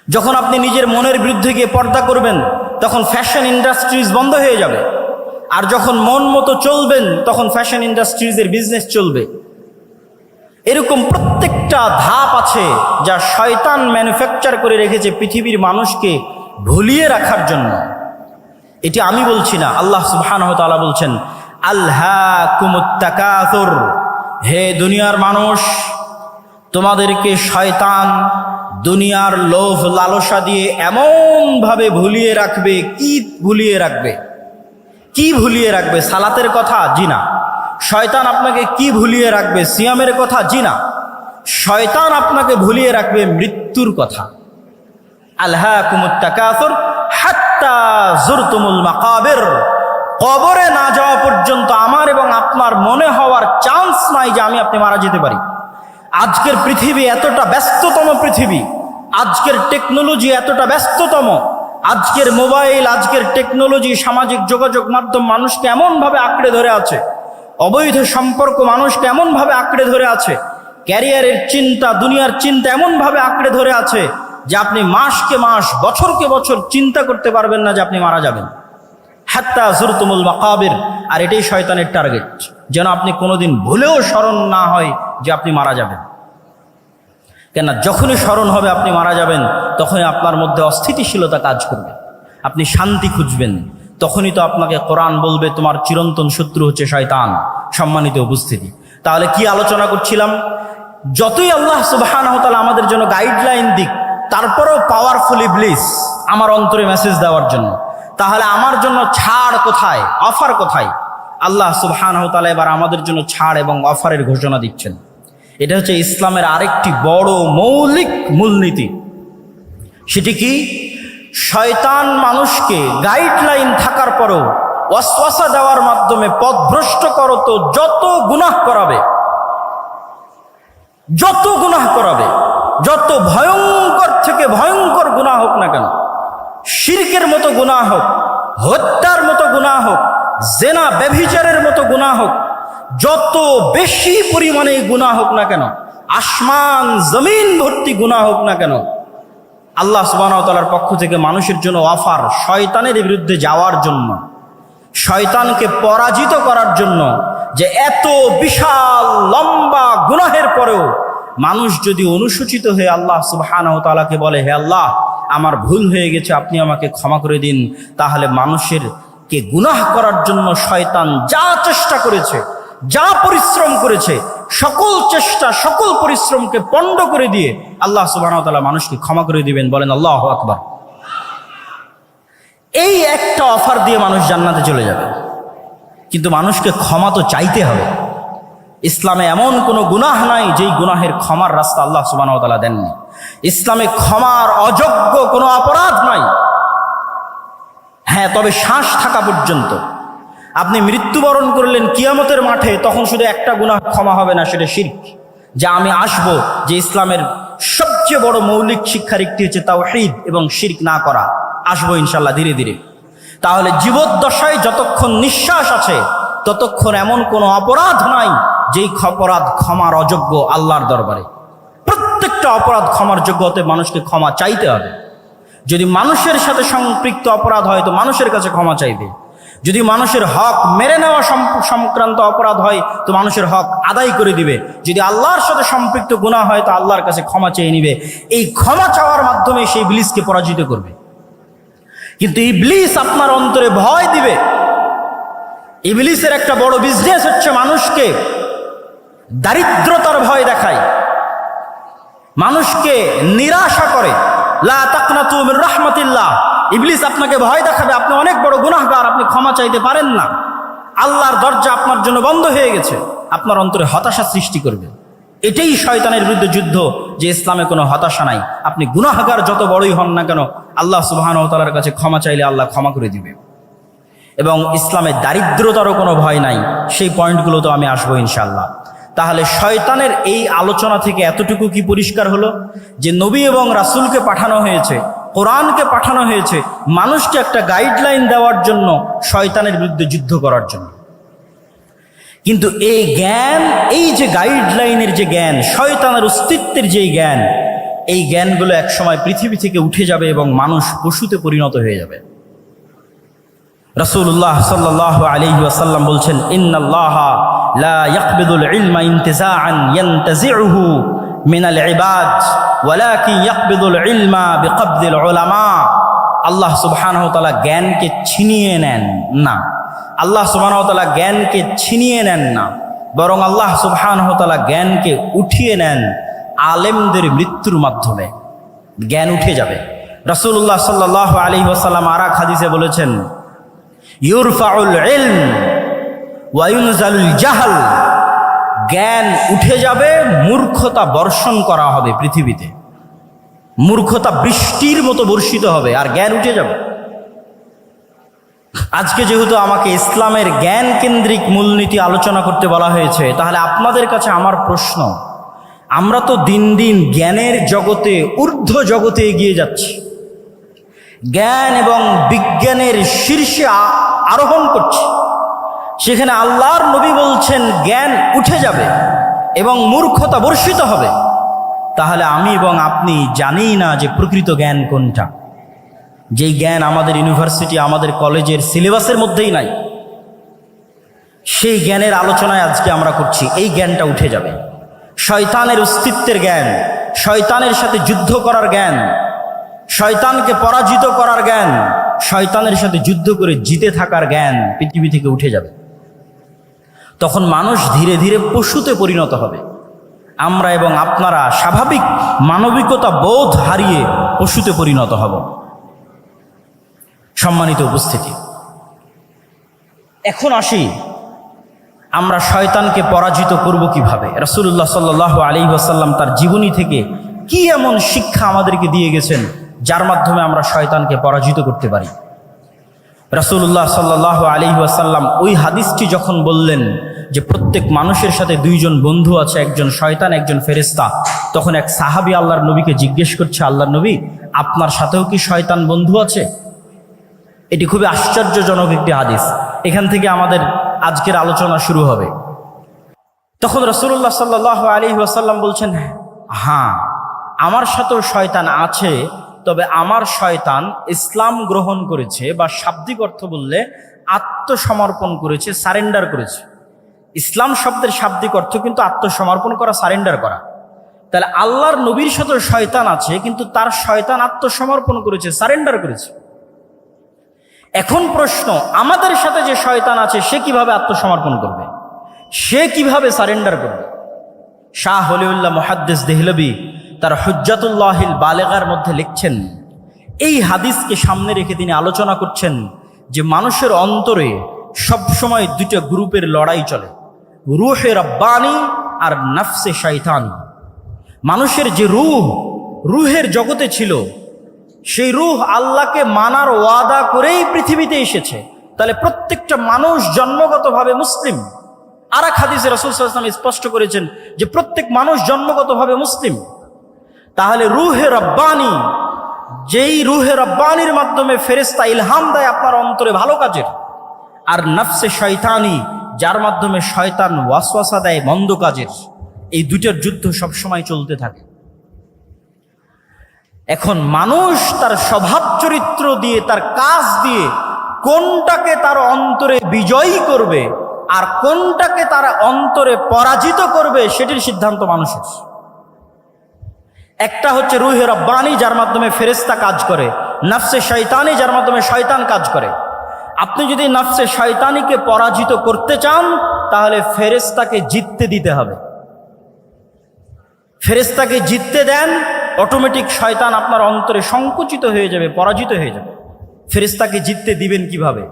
যখন আপনি নিজের মনের বিরুদ্ধে গিয়ে পর্দা করবেন তখন ফ্যাশন ইন্ডাস্ট্রিজ বন্ধ হয়ে যাবে। আর যখন মন মতো চলবেন তখন ফ্যাশন ইন্ডাস্ট্রিজের বিজনেস চলবে। এরকম প্রত্যেকটা ধাপ আছে যা শয়তান ম্যানুফ্যাকচার করে রেখেছে পৃথিবীর মানুষকে ভুলিয়ে রাখার জন্য। এটি আমি বলছি না, আল্লাহ সুবহানাহু ওয়া তাআলা বলছেন, আলহাকুমুত তাকাসুর, হে দুনিয়ার মানুষ, তোমাদেরকে শয়তান দুনিয়ার লোভ লালসা দিয়ে এমন ভাবে ভুলিয়ে রাখবে। কি ভুলিয়ে রাখবে? কি ভুলিয়ে রাখবে? সালাতের কথা? জি না। শয়তান আপনাকে কি ভুলিয়ে রাখবে? সিয়ামের কথা? জি না। শয়তান আপনাকে ভুলিয়ে রাখবে মৃত্যুর কথা। আলহাকুমুত তাকাসুর হাত্তা যুরতুমুল মাকাবির, কবরে না যাওয়া পর্যন্ত আমার এবং আপনার মনে হওয়ার চান্স নাই যে আমি আপনি মারা যেতে পারি। আজকের পৃথিবী এতটা ব্যস্ততম পৃথিবী, আজকের টেকনোলজি এতটা ব্যস্ততম, আজকের মোবাইল, আজকের টেকনোলজি, সামাজিক যোগাযোগ মাধ্যম মানুষকে এমনভাবে আঁকড়ে ধরে আছে, অবৈধ সম্পর্ক মানুষকে এমনভাবে আঁকড়ে ধরে আছে, ক্যারিয়ারের চিন্তা, দুনিয়ার চিন্তা এমনভাবে আঁকড়ে ধরে আছে যে আপনি মাসকে মাস বছরকে বছর চিন্তা করতে পারবেন না যে আপনি মারা যাবেন। হাত্তা যুরতুমুল মাকাবির, আর এটাই শয়তানের টার্গেট, যেন আপনি কোনোদিন ভুলেও স্মরণ না হয় যে আপনি মারা যাবেন। কেন, যখনই স্মরণ হবে আপনি মারা যাবেন, তখনই আপনার মধ্যে অস্থিতিশীলতা কাজ করবে, আপনি শান্তি খুঁজবেন। তখনই তো আপনাকে কোরআন বলবে তোমার চিরন্তন শত্রু হচ্ছে শয়তান। সম্মানিত উপস্থিতি, তাহলে কি আলোচনা করছিলাম? যতই আল্লাহ সুবহানাহু ওয়া তাআলা আমাদের জন্য গাইডলাইন দিক, তারপরেও পাওয়ারফুল ইবলিস আমার অন্তরে মেসেজ দেওয়ার জন্য। তাহলে আমার জন্য ছাড় কোথায়, অফার কোথায়? আল্লাহ সুবহানাহু ওয়া তাআলা এবার আমাদের জন্য ছাড় এবং অফারের ঘোষণা দিচ্ছেন। এটা হচ্ছে ইসলামের আরেকটি বড় মৌলিক মূলনীতি। সেটি কি? শয়তান মানুষকে গাইডলাইন থাকার পরও ওয়াসওয়াসা দেওয়ার মাধ্যমে পথভ্রষ্ট করতো যত গুনাহ করাবে, যত গুনাহ করাবে, যত ভয়ঙ্কর থেকে ভয়ঙ্কর গুনাহ হোক না কেন, শিরকের মতো গুনাহ হোক, হত্যার মতো গুনাহ হোক, জেনা ব্যভিচারের মতো গুনাহ হোক, যত বেশি পরিমাণে গুনাহ হোক না কেন, আসমান জমিন ভর্তি গুনাহ হোক না কেন, আল্লাহ সুবহানাহু ওয়া তাআলার পক্ষ থেকে মানুষের জন্য অফার শয়তানের বিরুদ্ধে যাওয়ার জন্য, শয়তানকে পরাজিত করার জন্য। যে এত বিশাল লম্বা গুনাহের পরেও মানুষ যদি অনুসূচিত হয়ে আল্লাহ সুবহানাহু ওয়া তাআলাকে বলে, হে আল্লাহ আমার ভুল হয়ে গেছে, আপনি আমাকে ক্ষমা করে দিন, তাহলে মানুষের কে গুনাহ করার জন্য শয়তান যা চেষ্টা করেছে, যা পরিশ্রম করেছে, সকল চেষ্টা সকল পরিশ্রমকে পণ্ড করে দিয়ে আল্লাহ সুবহানাহু ওয়া তাআলা মানুষকে ক্ষমা করে দিবেন। বলেন আল্লাহু আকবার। এই একটা অফার দিয়ে মানুষ জান্নাতে চলে যাবে, কিন্তু মানুষকে ক্ষমা তো চাইতে হবে। ইসলামে এমন কোনো গুনাহ নাই যেই গুনাহের ক্ষমার রাস্তা আল্লাহ সুবহানাহু ওয়া তাআলা দেননি। ইসলামে ক্ষমার অযোগ্য কোনো অপরাধ নাই। হ্যাঁ, তবে শ্বাস থাকা পর্যন্ত। আপনি মৃত্যুবরণ করলেন কিয়ামতের মাঠে, তখন শুধু একটা গুনাহ ক্ষমা হবে না, সেটা শিরক। যা আমি আসবো, যে ইসলামের সবচেয়ে বড় মৌলিক শিক্ষার একটি হচ্ছে তাওহীদ এবং শিরক না করা। আসবো ইনশাল্লাহ ধীরে ধীরে। তাহলে জীবদ্দশায় যতক্ষণ নিঃশ্বাস আছে ততক্ষণ এমন কোনো অপরাধ নাই যেই অপরাধ ক্ষমার অযোগ্য আল্লাহর দরবারে। প্রত্যেকটা অপরাধ ক্ষমার যোগ্য হতে মানুষকে ক্ষমা চাইতে হবে। যদি মানুষের সাথে সম্পৃক্ত অপরাধ হয় তো মানুষের কাছে ক্ষমা চাইবে। যদি মানুষের হক মেরে নেওয়া সংক্রান্ত অপরাধ হয় তো মানুষের হক আদায় করে দিবে। যদি আল্লাহর সাথে সম্পৃক্ত গুনাহ হয় তো আল্লাহর কাছে ক্ষমা চেয়ে নিবে। এই ক্ষমা চাওয়ার মাধ্যমে সেই ইবলিসকে পরাজিত করবে। কিন্তু ইবলিস আপনার অন্তরে ভয় দিবে। ইবলিসের একটা বড় বিজনেস হচ্ছে মানুষকে দারিদ্রতার ভয় দেখায়, মানুষকে নিরাশা করে। লা তাকনাতু মির রাহমাতিল্লাহ। ইবলিস আপনাকে ভয় দেখাবে আপনি অনেক বড় গুনাহগার, আপনি ক্ষমা চাইতে পারেন না, আল্লাহর দরজা আপনার জন্য বন্ধ হয়ে গেছে। আপনার অন্তরে হতাশা সৃষ্টি করবে। এটাই শয়তানের বিরুদ্ধে যুদ্ধ, যে ইসলামে কোনো হতাশা নাই। আপনি গুনাহগার যত বড়ই হন না কেন, আল্লাহ সুবহানাহু ওয়া তাআলার কাছে ক্ষমা চাইলে আল্লাহ ক্ষমা করে দিবে। এবং ইসলামে দারিদ্রতারও কোনো ভয় নাই। সেই পয়েন্টগুলো তো আমি আসবো ইনশাআল্লাহ। তাহলে শয়তানের এই আলোচনা থেকে এতটুকু কি পরিষ্কার হলো যে নবী এবং রাসূলকে পাঠানো হয়েছে, কোরআনকে পাঠানো হয়েছে মানুষকে একটা গাইডলাইন দেওয়ার জন্য, শয়তানের বিরুদ্ধে যুদ্ধ করার জন্য। কিন্তু এই জ্ঞান, এই যে গাইডলাইনের যে জ্ঞান, শয়তানের অস্তিত্বের যে জ্ঞান, এই জ্ঞানগুলো একসময় পৃথিবী থেকে উঠে যাবে এবং মানুষ পশুতে পরিণত হয়ে যাবে। রাসূলুল্লাহ সাল্লাল্লাহু আলাইহি ওয়াসাল্লাম বলছেন, ইন্নাল্লাহা লা ইয়াকবিদুল ইলমা ইনতিজাআন ইয়ানতাজিউহু মিনাল ইবাদ ওয়ালাকিন ইয়াকবিদুল ইলমা বিকবদিল উলামা। আল্লাহ সুবহানাহু ওয়া তাআলা জ্ঞানকে ছিনিয়ে নেন না। আল্লাহ সুবহানাহু ওয়া তাআলা জ্ঞানকে ছিনিয়ে নেন না, বরং আল্লাহ সুবহানাহু ওয়া তাআলা জ্ঞানকে উঠিয়ে নেন আলেমদের মৃত্যুর মাধ্যমে। জ্ঞান উঠে যাবে। রাসূলুল্লাহ সাল্লাল্লাহু আলাইহি ওয়াসাল্লাম আর এক হাদিসে বলেছেন, ইউরফাউল ইলম ওয়া ইউনজালুল জাহল। জ্ঞান উঠে যাবে, মূর্খতা বর্ষণ করা হবে পৃথিবীতে। মূর্খতা বৃষ্টির মতো বর্ষিত হবে আর জ্ঞান উঠে যাবে। আজকে যেহেতু আমাকে ইসলামের জ্ঞান কেন্দ্রিক মূলনীতি আলোচনা করতে বলা হয়েছে, তাহলে আপনাদের কাছে আমার প্রশ্ন, আমরা তো দিন দিন জ্ঞানের জগতে, ঊর্ধ্ব জগতে এগিয়ে যাচ্ছি, জ্ঞান এবং বিজ্ঞানের শীর্ষে আরোহণ করছি। সেখানে আল্লাহর নবী বলছেন জ্ঞান উঠে যাবে এবং মূর্খতা বর্ষিত হবে। তাহলে আমি এবং আপনি জানি না যে প্রকৃত জ্ঞান কোনটা। যেই জ্ঞান আমাদের ইউনিভার্সিটি, আমাদের কলেজের সিলেবাসের মধ্যেই নাই, সেই জ্ঞানের আলোচনায় আজকে আমরা করছি। এই জ্ঞানটা উঠে যাবে। শয়তানের অস্তিত্বের জ্ঞান, শয়তানের সাথে যুদ্ধ করার জ্ঞান, শয়তানকে পরাজিত করার জ্ঞান, শয়তানের সাথে যুদ্ধ করে জিতে থাকার জ্ঞান পৃথিবী থেকে উঠে যাবে। তখন মানুষ ধীরে ধীরে পশুতে পরিণত হবে। আমরা এবং আপনারা স্বাভাবিক মানবিকতা বোধ হারিয়ে পশুতে পরিণত হব। সম্মানিত উপস্থিতি, এখন আসি আমরা শয়তানকে পরাজিত করব কিভাবে। রাসূলুল্লাহ সাল্লাল্লাহু আলাইহি ওয়াসাল্লাম তার জীবনী থেকে কি এমন শিক্ষা আমাদেরকে দিয়ে গেছেন যার মাধ্যমে আমরা শয়তানকে পরাজিত করতে পারি। রাসূলুল্লাহ সাল্লাল্লাহু আলাইহি ওয়াসাল্লাম ওই হাদিসটি যখন বললেন যে প্রত্যেক মানুষের সাথে দুইজন বন্ধু আছে, একজন শয়তান, একজন ফেরেশতা, তখন এক সাহাবী আল্লাহর নবীকে জিজ্ঞেস করছে, আল্লাহর নবী, আপনার সাথেও কি শয়তান বন্ধু আছে? এটি খুবই আশ্চর্যজনক একটি হাদিস। এখান থেকে আমাদের আজকের আলোচনা শুরু হবে। তখন রাসূলুল্লাহ সাল্লাল্লাহু আলাইহি ওয়াসাল্লাম বলছেন, হ্যাঁ, আমার সাথেও শয়তান আছে, তবে আমার শয়তান ইসলাম গ্রহণ করেছে, বা শাব্দিক অর্থ বললে আত্মসমর্পণ করেছে, সারেন্ডার করেছে। ইসলাম শব্দের শাব্দিক অর্থ কিন্তু আত্মসমর্পণ করা, সারেন্ডার করা। তাহলে আল্লাহর নবীর সাথেও শয়তান আছে, কিন্তু তার শয়তান আত্মসমর্পণ করেছে, সারেন্ডার করেছে। এখন প্রশ্ন, আমাদের সাথে যে শয়তান আছে সে কিভাবে আত্মসমর্পণ করবে, সে কিভাবে সারেন্ডার করবে? শাহ ওলিউল্লাহ মুহাদ্দিস দেহলভী তার হুজ্জাতুল্লাহিল বালেগার মধ্যে লিখছেন, এই হাদিসকে সামনে রেখে তিনি আলোচনা করছেন যে মানুষের অন্তরে সবসময় দুইটা গ্রুপের লড়াই চলে, রূহে রব্বানি আর নফসে শয়তানি। মানুষের যে রুহের জগতে ছিল, সেই রূহ আল্লাহকে মানার ওয়াদা করেই পৃথিবীতে এসেছে। তাহলে প্রত্যেকটা মানুষ জন্মগতভাবে মুসলিম। আর এক হাদিসে রাসূল সাল্লাল্লাহু আলাইহি ওয়াসাল্লাম স্পষ্ট করেছেন যে প্রত্যেক মানুষ জন্মগতভাবে মুসলিম। তাহলে রূহে রব্বানি, যেই রূহে রব্বানির মাধ্যমে ফেরেশতা ইলহাম দেয় আপনার অন্তরে ভালো কাজের, আর নফসে শয়তানি, যার মাধ্যমে শয়তান ওয়াসওয়াসা দেয় মন্দ কাজের, এই দুইটার যুদ্ধ সবসময় চলতে থাকে। এখন মানুষ তার স্বভাব চরিত্র দিয়ে, তার কাজ দিয়ে কোনটাকে তার অন্তরে বিজয়ী করবে আর কোনটাকে তার অন্তরে পরাজিত করবে, সেটির সিদ্ধান্ত মানুষের। একটা হচ্ছে রূহে রব্বানি, যার মাধ্যমে ফেরেশতা কাজ করে, নফসে শয়তানি, যার মাধ্যমে শয়তান কাজ করে। আপনি যদি নফসে শয়তানিকে পরাজিত করতে চান, তাহলে ফেরেশতাকে জিততে দিতে হবে। ফেরেশতাকে জিততে দেন, অটোমেটিক শয়তান আপনার অন্তরে সংকুচিত হয়ে যাবে, পরাজিত হয়ে যাবে। ফেরেশতাকে জিততে দিবেন কিভাবে?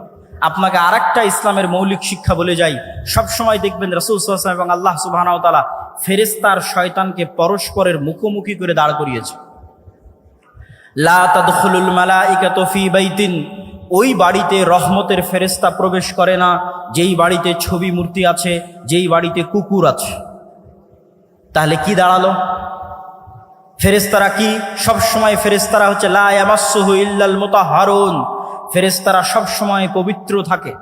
আপনাকে আরেকটা ইসলামের মৌলিক শিক্ষা বলে যাই। সবসময় দেখবেন রাসূল সাল্লাল্লাহু আলাইহি ওয়াসাল্লাম এবং আল্লাহ সুবহানাহু ওয়া তাআলা ফেরেশতার শয়তানকে পরস্পরের মুখোমুখি করে দাঁড় করিয়েছে। লা তাদখুলুল মালাইকাতু ফি বাইতিন, ওই বাড়িতে রহমতের ফেরেশতা প্রবেশ করে না যেই বাড়িতে ছবি মূর্তি আছে, যেই বাড়িতে কুকুর আছে। তাহলে কি দাঁড়ালো? ফেরেশতারা কি সবসময়, ফেরেশতারা হচ্ছে লা ইয়ামাসসুহু ইল্লাল মুতাহহারুন, ফেরেশতারা সবসময় পবিত্র থাকে।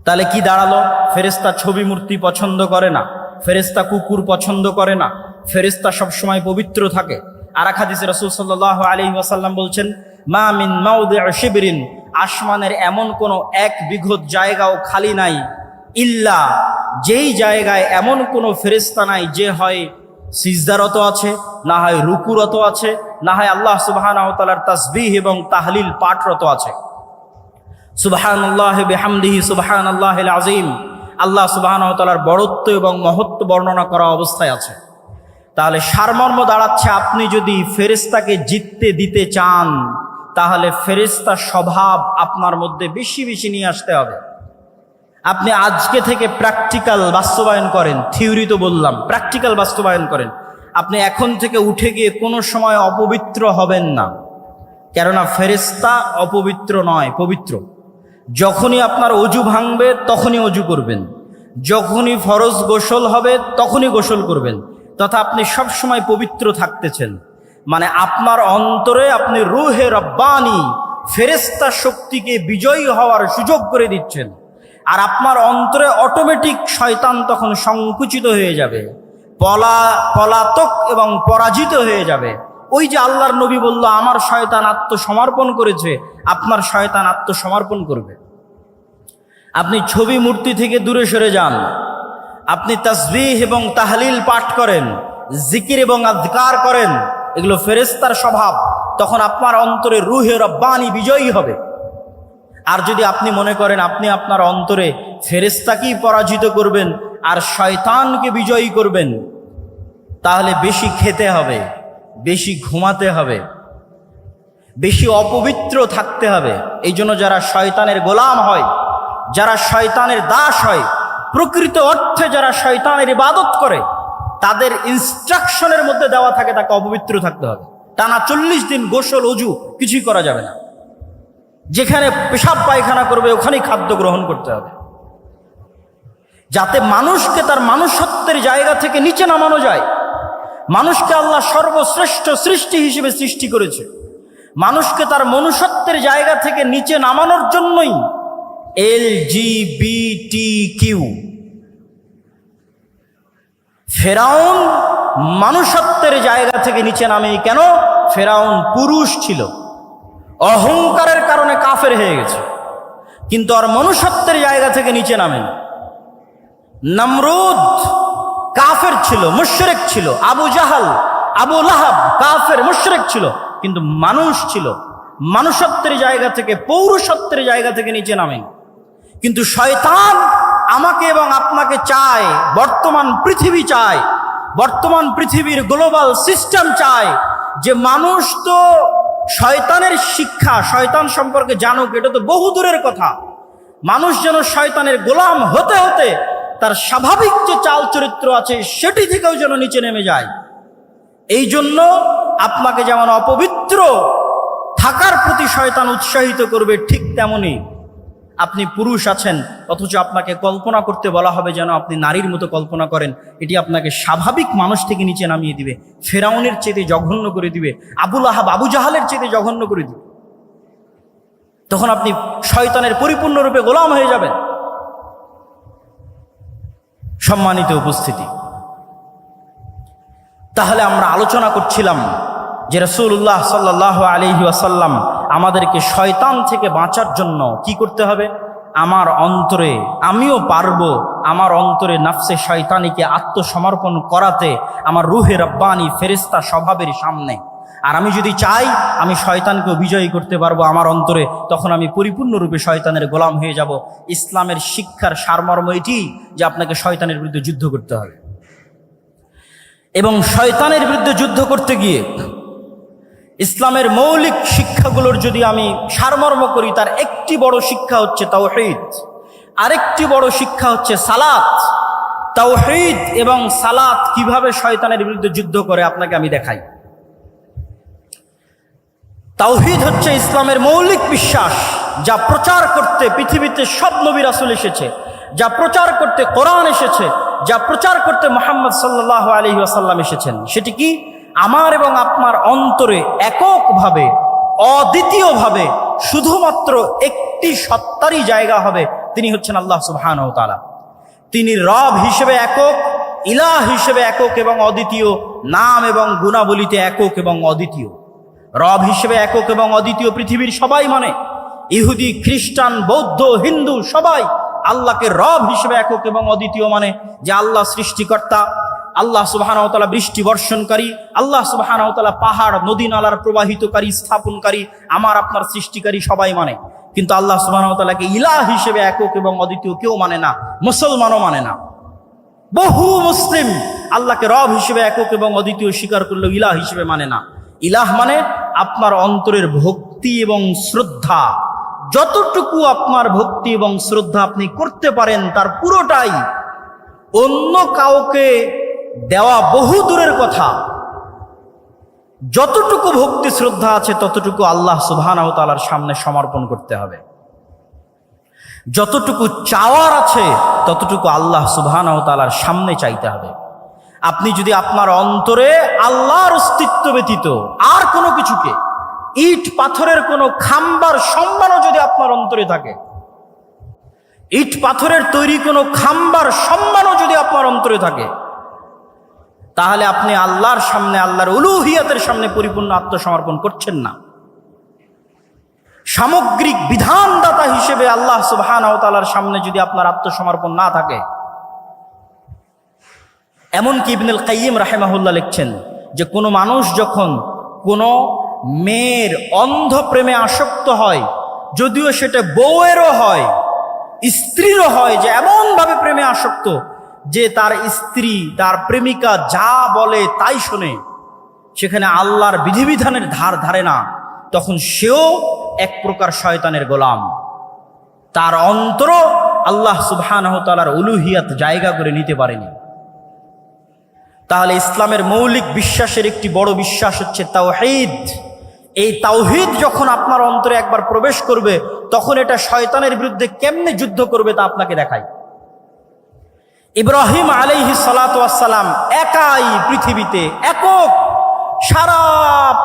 তাহলে কি দাঁড়ালো? ফেরেশতা ছবি মূর্তি পছন্দ করে না, ফেরেশতা কুকুর পছন্দ করে না, ফেরেশতা সবসময় পবিত্র থাকে। আর এক হাদিসে রাসূল সাল্লাল্লাহু আলাইহি ওয়াসাল্লাম বলছেন, মা মিন মাওদিউ শিবরিন, আসমানের এমন কোনো এক বিঘত জায়গাও খালি নাই, ইল্লা, যেই জায়গায় এমন কোনো ফেরেশতা নাই যে হয় সিজদারত আছে, না হয় রুকুরত আছে, না হয় আল্লাহ সুবহানাহু ওয়া তাআলার তাসবিহ এবং তাহলিল পাঠরত আছে। সুবহানাল্লাহি বিহামদিহি সুবহানাল্লাহিল আযীম, আল্লাহ সুবহানাহু ওয়া তাআলার বড়ত্ব এবং মহত্ব বর্ণনা করা অবস্থায় আছে। তাহলে সারমর্ম দাঁড়াচ্ছে, আপনি যদি ফেরেশতাকে জিততে দিতে চান, তাহলে ফেরেশতার স্বভাব আপনার মধ্যে বেশি বেশি নিয়ে আসতে হবে। আপনি আজকে থেকে প্র্যাকটিক্যাল বাস্তবায়ন করেন, থিওরি তো বললাম, প্র্যাকটিক্যাল বাস্তবায়ন করেন। আপনি এখন থেকে উঠে গিয়ে কোনো সময় অপবিত্র হবেন না, কেননা ফেরেশতা অপবিত্র নয়, পবিত্র। যখনই আপনার অজু ভাঙবে তখনই অজু করবেন, যখনই ফরজ গোসল হবে তখনই গোসল করবেন, তথা আপনি সব সময় পবিত্র থাকতেছেন। মানে আপনার অন্তরে আপনি রূহে রব্বানি, ফেরেশতা শক্তিকে বিজয়ী হওয়ার সুযোগ করে দিচ্ছেন। আর আপনার অন্তরে অটোমেটিক শয়তান তখন সংকুচিত হয়ে যাবে, পলাতক এবং পরাজিত হয়ে যাবে। ওই যে আল্লাহর নবী বলল আমার শয়তান আত্মসমর্পণ করেছে, আপনার শয়তান আত্মসমর্পণ করবে। আপনি ছবি মূর্তি থেকে দূরে সরে যান, আপনি তাসবিহ এবং তাহলিল পাঠ করেন, জিকির এবং আযকার করেন, এগুলো ফেরেশতার স্বভাব। তখন আপনার অন্তরে রূহে রব্বানি বিজয়ী হবে। আর যদি আপনি মনে করেন আপনি আপনার অন্তরে ফেরেশতাকেই পরাজিত করবেন আর শয়তানকে বিজয়ী করবেন, তাহলে বেশি খেতে হবে, বেশি ঘুমাতে হবে, বেশি অপবিত্র থাকতে হবে। এই জন্য যারা শয়তানের গোলাম হয়, যারা শয়তানের দাস হয়, প্রকৃত অর্থে যারা শয়তানের ইবাদত করে, তাদের ইনস্ট্রাকশনের মধ্যে দেওয়া থাকে তাকে অপবিত্র থাকতে হবে। টানা 40 দিন গোসল অজু কিছুই করা যাবে না। যেখানে পেশাব পায়খানা করবে ওখানেই খাদ্য গ্রহণ করতে হবে, যাতে মানুষকে তার মনুষ্যত্বের জায়গা থেকে নিচে নামানো যায়। মানুষকে আল্লাহ সর্বশ্রেষ্ঠ সৃষ্টি হিসেবে সৃষ্টি করেছে। মানুষকে তার মনুষ্যত্বের জায়গা থেকে নিচে নামানোর জন্যই LGBTQ। ফেরাউন মানুষত্বের জায়গা থেকে নিচে নামেই কেন? ফেরাউন পুরুষ ছিল, অহংকারের কারণে কাফের হয়ে গেছে, কিন্তু আর মনুষ্যত্বের জায়গা থেকে নিচে নামেন। নমরুদ কাফের ছিল, মুশরিক ছিল। আবু জাহাল, আবু লাহাব কাফের মুশরিক ছিল, কিন্তু মানুষ ছিল। মানুষত্বের জায়গা থেকে, পৌরুষত্বের জায়গা থেকে নিচে নামেন। কিন্তু শয়তান আমাকে এবং আপনাকে চায়, বর্তমান পৃথিবী চায়, বর্তমান পৃথিবীর গ্লোবাল সিস্টেম চায় যে মানুষ তো শয়তানের শিক্ষা, শয়তান সম্পর্কে জানুক, এটা তো বহু দূরের কথা। মানুষ যেন শয়তানের গোলাম হতে হতে তার স্বাভাবিক যে চাল চরিত্র আছে সেটি থেকেও যেন নিচে নেমে যায়। এই জন্য আপনাকে যেমন অপবিত্র থাকার প্রতি শয়তান উৎসাহিত করবে, ঠিক তেমনি আপনি পুরুষ আছেন অথচ আপনাকে কল্পনা করতে বলা হবে যেন আপনি নারীর মতো কল্পনা করেন। এটি আপনাকে স্বাভাবিক মানুষ থেকে নিচে নামিয়ে দিবে, ফেরাউনের চেয়ে জঘন্য করে দিবে, আবু লাহাব আবু জাহালের চেয়ে জঘন্য করে দিবে। তখন আপনি শয়তানের পরিপূর্ণরূপে গোলাম হয়ে যাবেন। সম্মানিত উপস্থিতি, তাহলে আমরা আলোচনা করছিলাম যে রাসূলুল্লাহ সাল্লাল্লাহু আলাইহি ওয়াসাল্লাম আমাদেরকে শয়তান থেকে বাঁচার জন্য কি করতে হবে? আমার অন্তরে, আমিও পারবো আমার অন্তরে নাফসে শয়তানিকে আত্মসমর্পণ করাতে, আমার রূহে রব্বানি ফেরেশতা স্বভাবের সামনে। আর আমি যদি চাই আমি শয়তানকেও বিজয়ী করতে পারবো আমার অন্তরে, তখন আমি পরিপূর্ণরূপে শয়তানের গোলাম হয়ে যাব। ইসলামের শিক্ষার সারমর্ম এটি যে আপনাকে শয়তানের বিরুদ্ধে যুদ্ধ করতে হবে। এবং শয়তানের বিরুদ্ধে যুদ্ধ করতে গিয়ে ইসলামের মৌলিক শিক্ষাগুলোর যদি আমি সারমর্ম করি, তার একটি বড় শিক্ষা হচ্ছে তাওহীদ, আরেকটি বড় শিক্ষা হচ্ছে সালাত। তাওহীদ এবং সালাত কিভাবে শয়তানের বিরুদ্ধে যুদ্ধ করে আপনাকে আমি দেখাই। তাওহীদ হচ্ছে ইসলামের মৌলিক বিশ্বাস, যা প্রচার করতে পৃথিবীতে সব নবী রাসূল এসেছে, যা প্রচার করতে কোরআন এসেছে, যা প্রচার করতে মুহাম্মদ সাল্লাল্লাহু আলাইহি ওয়াসাল্লাম এসেছেন। সেটি কি? আমার এবং আপনার অন্তরে এককভাবে, অদ্বিতীয়ভাবে শুধুমাত্র একটি সত্তারই জায়গা হবে, তিনি হচ্ছেন আল্লাহ সুবহানাহু ওয়া তাআলা। তিনি রব হিসেবে একক, ইলাহ হিসেবে একক এবং অদ্বিতীয়, নাম এবং গুণাবলীতে একক এবং অদ্বিতীয়। রব হিসেবে একক এবং অদ্বিতীয় পৃথিবীর সবাই মানে, ইহুদি, খ্রিস্টান, বৌদ্ধ, হিন্দু সবাই আল্লাহকে রব হিসেবে একক এবং অদ্বিতীয় মানে, যে আল্লাহ সৃষ্টিকর্তা, আল্লাহ সুবহানাহু ওয়া তাআলা বৃষ্টি বর্ষণকারী, আল্লাহ সুবহানাহু ওয়া তাআলা পাহাড় নদী নালার প্রবাহিতকারী, স্থাপনকারী, আমার আপনার সৃষ্টিকারী সবাই মানে। কিন্তু আল্লাহ সুবহানাহু ওয়া তাআলাকে ইলাহ হিসেবে একক এবং অদ্বিতীয় কেউ মানে না, মুসলমানও মানে না। বহু মুসলিম আল্লাহকে রব হিসেবে একক এবং অদ্বিতীয় স্বীকার করলেও ইলাহ হিসেবে মানে না। ইলাহ মানে আপনার অন্তরের ভক্তি এবং শ্রদ্ধা, যতটুকু আপনার ভক্তি এবং শ্রদ্ধা আপনি করতে পারেন তার পুরোটাই, অন্য কাউকে দেওয়া বহু দূরের কথা। যতটুকু ভক্তি শ্রদ্ধা আছে ততটুকু আল্লাহ সুবহানাহু ওয়া তাআলার সামনে সমর্পণ করতে হবে। যতটুকু চাওয়ার আছে ততটুকু আল্লাহ সুবহানাহু ওয়া তাআলার সামনে চাইতে হবে। আপনি যদি আপনার অন্তরে আল্লাহর অস্তিত্ব ব্যতীত আর কোনো কিছুকে, ইট পাথরের কোনো খাম্বার সম্মানও যদি আপনার অন্তরে থাকে, ইট পাথরের তৈরি কোনো খাম্বার সম্মানও যদি আপনার অন্তরে থাকে, তাহলে আপনি আল্লাহর সামনে, আল্লাহর উলুহিয়াতের সামনে পরিপূর্ণ আত্মসমর্পণ করছেন না। সামগ্রিক বিধানদাতা হিসেবে আল্লাহ সুবহানাহু ওয়া তাআলার সামনে যদি আপনার আত্মসমর্পণ না থাকে, এমনকি ইবনুল কাইয়িম রাহিমাহুল্লাহ লিখছেন যে কোনো মানুষ যখন কোনো মেয়ের অন্ধ প্রেমে আসক্ত হয়, যদিও সেটা বউয়েরও হয়, স্ত্রীরও হয়, যে এমনভাবে প্রেমে আসক্ত যে তার স্ত্রী, তার প্রেমিকা যা বলে তাই শোনে, সেখানে আল্লাহর বিধিবিধানের ধার ধারে না, তখন সেও এক প্রকার শয়তানের গোলাম। তার অন্তর আল্লাহ সুবহানাহু ওয়া তাআলার উলুহিয়াত জায়গা করে নিতে পারেনি। তাহলে ইসলামের মৌলিক বিশ্বাসের একটি বড় বিশ্বাস হচ্ছে তাওহীদ। এই তাওহীদ যখন আপনার অন্তরে একবার প্রবেশ করবে, তখন এটা শয়তানের বিরুদ্ধে কেমনে যুদ্ধ করবে তা আপনাকে দেখায়। ইব্রাহিম আলাইহিস সালাতু ওয়াস সালাম একাই পৃথিবীতে, একক, সারা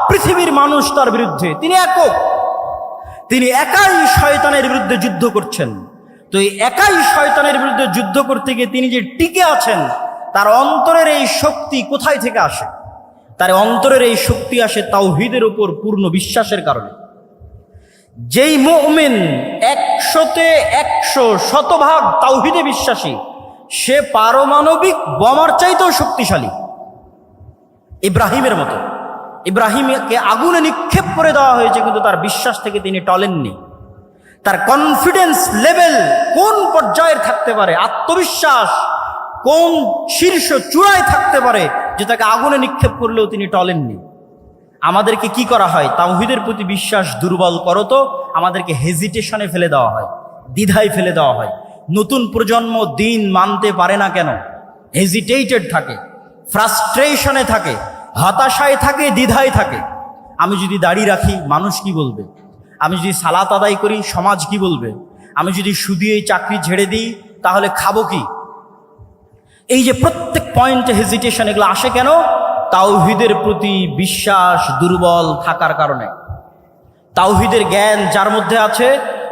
পৃথিবীর মানুষ তার বিরুদ্ধে, তিনি একক, তিনি একাই শয়তানের বিরুদ্ধে যুদ্ধ করছেন। তো এই একাই শয়তানের বিরুদ্ধে যুদ্ধ করতে গিয়ে তিনি যে টিকে আছেন, তার অন্তরের এই শক্তি কোথায় থেকে আসে? তার অন্তরের এই শক্তি আসে তাওহীদের উপর পূর্ণ বিশ্বাসের কারণে। যেই মুমিন 100% শতভাগ তাওহীদে বিশ্বাসী, সে পারমাণবিক বোমার চাইতেও শক্তিশালী। ইব্রাহিমের মতো, ইব্রাহিমকে আগুনে নিক্ষেপ করে দেওয়া হয়েছে, কিন্তু তার বিশ্বাস থেকে তিনি টলেননি। তার কনফিডেন্স লেভেল কোন পর্যায়ের থাকতে পারে, আত্মবিশ্বাস কোন শীর্ষ চূড়ায় থাকতে পারে যে তাকে আগুনে নিক্ষেপ করলেও তিনি টলেননি। আমাদেরকে কি করা হয়? তাওহীদের প্রতি বিশ্বাস দুর্বল করো তো আমাদেরকে হেজিটেশনে ফেলে দেওয়া হয়, দ্বিধায় ফেলে দেওয়া হয়। নতুন প্রজন্ম দিন মানতে পারে না কেন? হেজিটেটেড থাকে, ফ্রাস্ট্রেশনে থাকে, হতাশায় থাকে, দ্বিধায় থাকে। আমি যদি দাড়ি রাখি মানুষ কি বলবে? আমি যদি সালাত আদায় করি সমাজ কি বলবে? আমি যদি শুধু এই চাকরি ছেড়ে দিই তাহলে খাবো কি? এই যে প্রত্যেক পয়েন্টে হেজিটেশন, এগুলো আসে কেন? তাওহীদের প্রতি বিশ্বাস দুর্বল থাকার কারণে। তাওহীদের জ্ঞান যার মধ্যে আছে,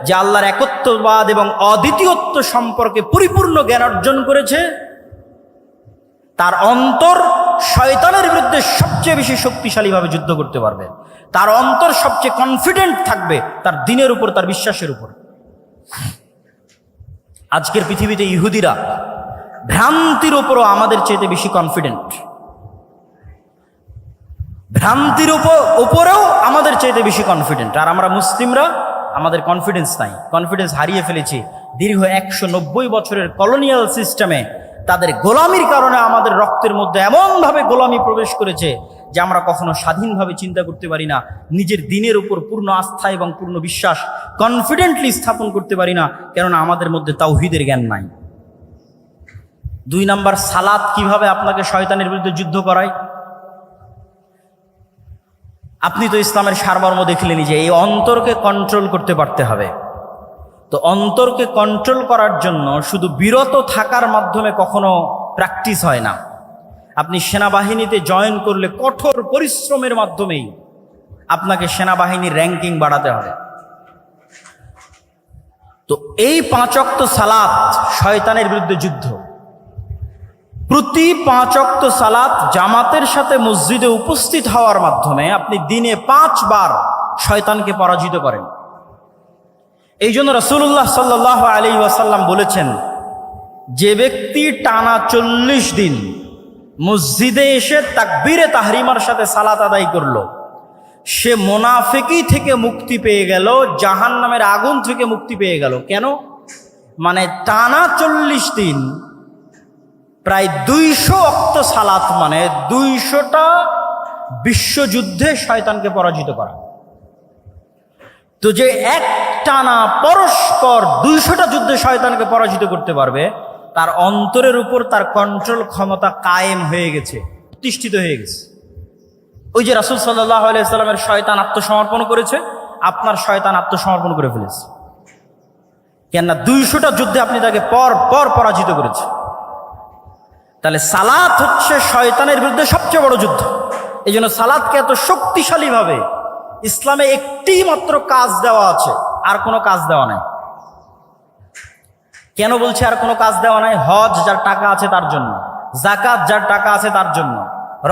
যে আল্লাহর একত্ববাদ এবং অদ্বিতীয়ত্ব সম্পর্কে পরিপূর্ণ জ্ঞান অর্জন করেছে, তার অন্তর শয়তানের বিরুদ্ধে সবচেয়ে বেশি শক্তিশালীভাবে যুদ্ধ করতে পারবে। তার অন্তর সবচেয়ে কনফিডেন্ট থাকবে তার দ্বীনের উপর, তার বিশ্বাসের উপর। আজকের পৃথিবীতে ইহুদিরা ভ্রান্তির উপরও আমাদের চেয়ে বেশি কনফিডেন্ট, ভ্রান্তির উপরেও আমাদের চেয়ে বেশি কনফিডেন্ট। আর আমরা মুসলিমরা, আমাদের কনফিডেন্স নাই, কনফিডেন্স হারিয়ে ফেলেছি। দীর্ঘ 190 বছরের কলোনিয়াল সিস্টেমে তাদের গোলামির কারণে আমাদের রক্তের মধ্যে এমনভাবে গোলামি প্রবেশ করেছে যে আমরা কখনো স্বাধীনভাবে চিন্তা করতে পারি না, নিজের দ্বীনের উপর পূর্ণ আস্থা এবং পূর্ণ বিশ্বাস কনফিডেন্টলি স্থাপন করতে পারি না, কেননা আমাদের মধ্যে তাওহীদের জ্ঞান নাই। 2 নাম্বার, সালাত কিভাবে আপনাকে শয়তানের বিরুদ্ধে যুদ্ধ করায়? আপনি তো ইসলামের সারমর্ম দেখলেনি যে এই অন্তরকে কন্ট্রোল করতে পারতে হবে। তো অন্তরকে কন্ট্রোল করার জন্য শুধু বিরত থাকার মাধ্যমে কখনো প্র্যাকটিস হয় না। আপনি সেনাবাহিনীতে জয়েন করলে কঠোর পরিশ্রমের মাধ্যমেই আপনাকে সেনাবাহিনীর র্যাঙ্কিং বাড়াতে হবে। তো এই 5 ওয়াক্ত সালাত শয়তানের বিরুদ্ধে যুদ্ধ। প্রতি 5 ওয়াক্ত সালাত জামাতের সাথে মসজিদে উপস্থিত হওয়ার মাধ্যমে আপনি দিনে 5 বার শয়তানকে পরাজিত করেন। এই জন্য রাসূলুল্লাহ সাল্লাল্লাহু আলাইহি ওয়াসাল্লাম বলেছেন, যে ব্যক্তি টানা 40 দিন মসজিদে এসে তাকবীরে তাহরিমার সাথে সালাত আদায় করলো, সে মুনাফিকি থেকে মুক্তি পেয়ে গেল, জাহান্নামের আগুন থেকে মুক্তি পেয়ে গেল। কেন? মানে টানা 40 দিন প্রায় 200 ওয়াক্ত সালাত, মানে 200টা বিশ্বযুদ্ধে শয়তানকে পরাজিত করা। তো যে এক টানা পরস্পর 200টা যুদ্ধে শয়তানকে পরাজিত করতে পারবে, তার অন্তরের উপর তার কন্ট্রোল ক্ষমতা কায়েম হয়ে গেছে, প্রতিষ্ঠিত হয়ে গেছে। ওই যে রাসূল সাল্লাল্লাহু আলাইহি ওয়াসাল্লামের শয়তান আত্মসমর্পণ করেছে, আপনার শয়তান আত্মসমর্পণ করে ফেলেছে। কেননা 200টা যুদ্ধে আপনি তাকে পর পর পরাজিত করেছে। তাহলে সালাত হচ্ছে শয়তানের বিরুদ্ধে সবচেয়ে বড় যুদ্ধ। এই জন্য সালাতকে এত শক্তিশালীভাবে ইসলামে একটি মাত্র কাজ দেওয়া আছে, আর কোনো কাজ দেওয়া নাই। কেন বলছে আর কোনো কাজ দেওয়া নাই? হজ যার টাকা আছে তার জন্য, যাকাত যার টাকা আছে তার জন্য,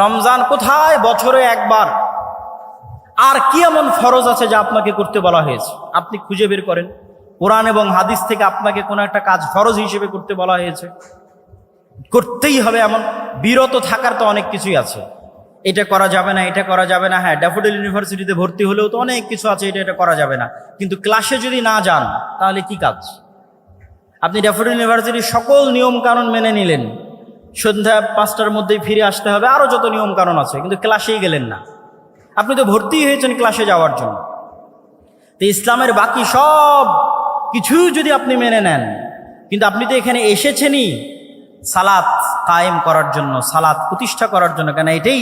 রমজান কোথায়? বছরে একবার। আর কি এমন ফরজ আছে যা আপনাকে করতে বলা হয়েছে? আপনি খুঁজে বের করেন কোরআন এবং হাদিস থেকে আপনাকে কোনো একটা কাজ ফরজ হিসেবে করতে বলা হয়েছে, করতেই হবে এমন। বিরত থাকার তো অনেক কিছুই আছে, এটা করা যাবে না, এটা করা যাবে না। হ্যাঁ, ড্যাফোডিল ইউনিভার্সিটিতে ভর্তি হলেও তো অনেক কিছু আছে, এটা করা যাবে না। কিন্তু ক্লাসে যদি না যান তাহলে কি কাজ? আপনি ড্যাফোডিল ইউনিভার্সিটির সকল নিয়ম কানুন মেনে নিলেন, সন্ধ্যা 5টার মধ্যেই ফিরে আসতে হবে, আরও যত নিয়ম কানুন আছে, কিন্তু ক্লাসেই গেলেন না। আপনি তো ভর্তি হয়েছেন ক্লাসে যাওয়ার জন্য। তো ইসলামের বাকি সব কিছু যদি আপনি মেনে নেন, কিন্তু আপনি তো এখানে এসেছেনই সালাত কায়েম করার জন্য, সালাত প্রতিষ্ঠা করার জন্য, কেন এটাই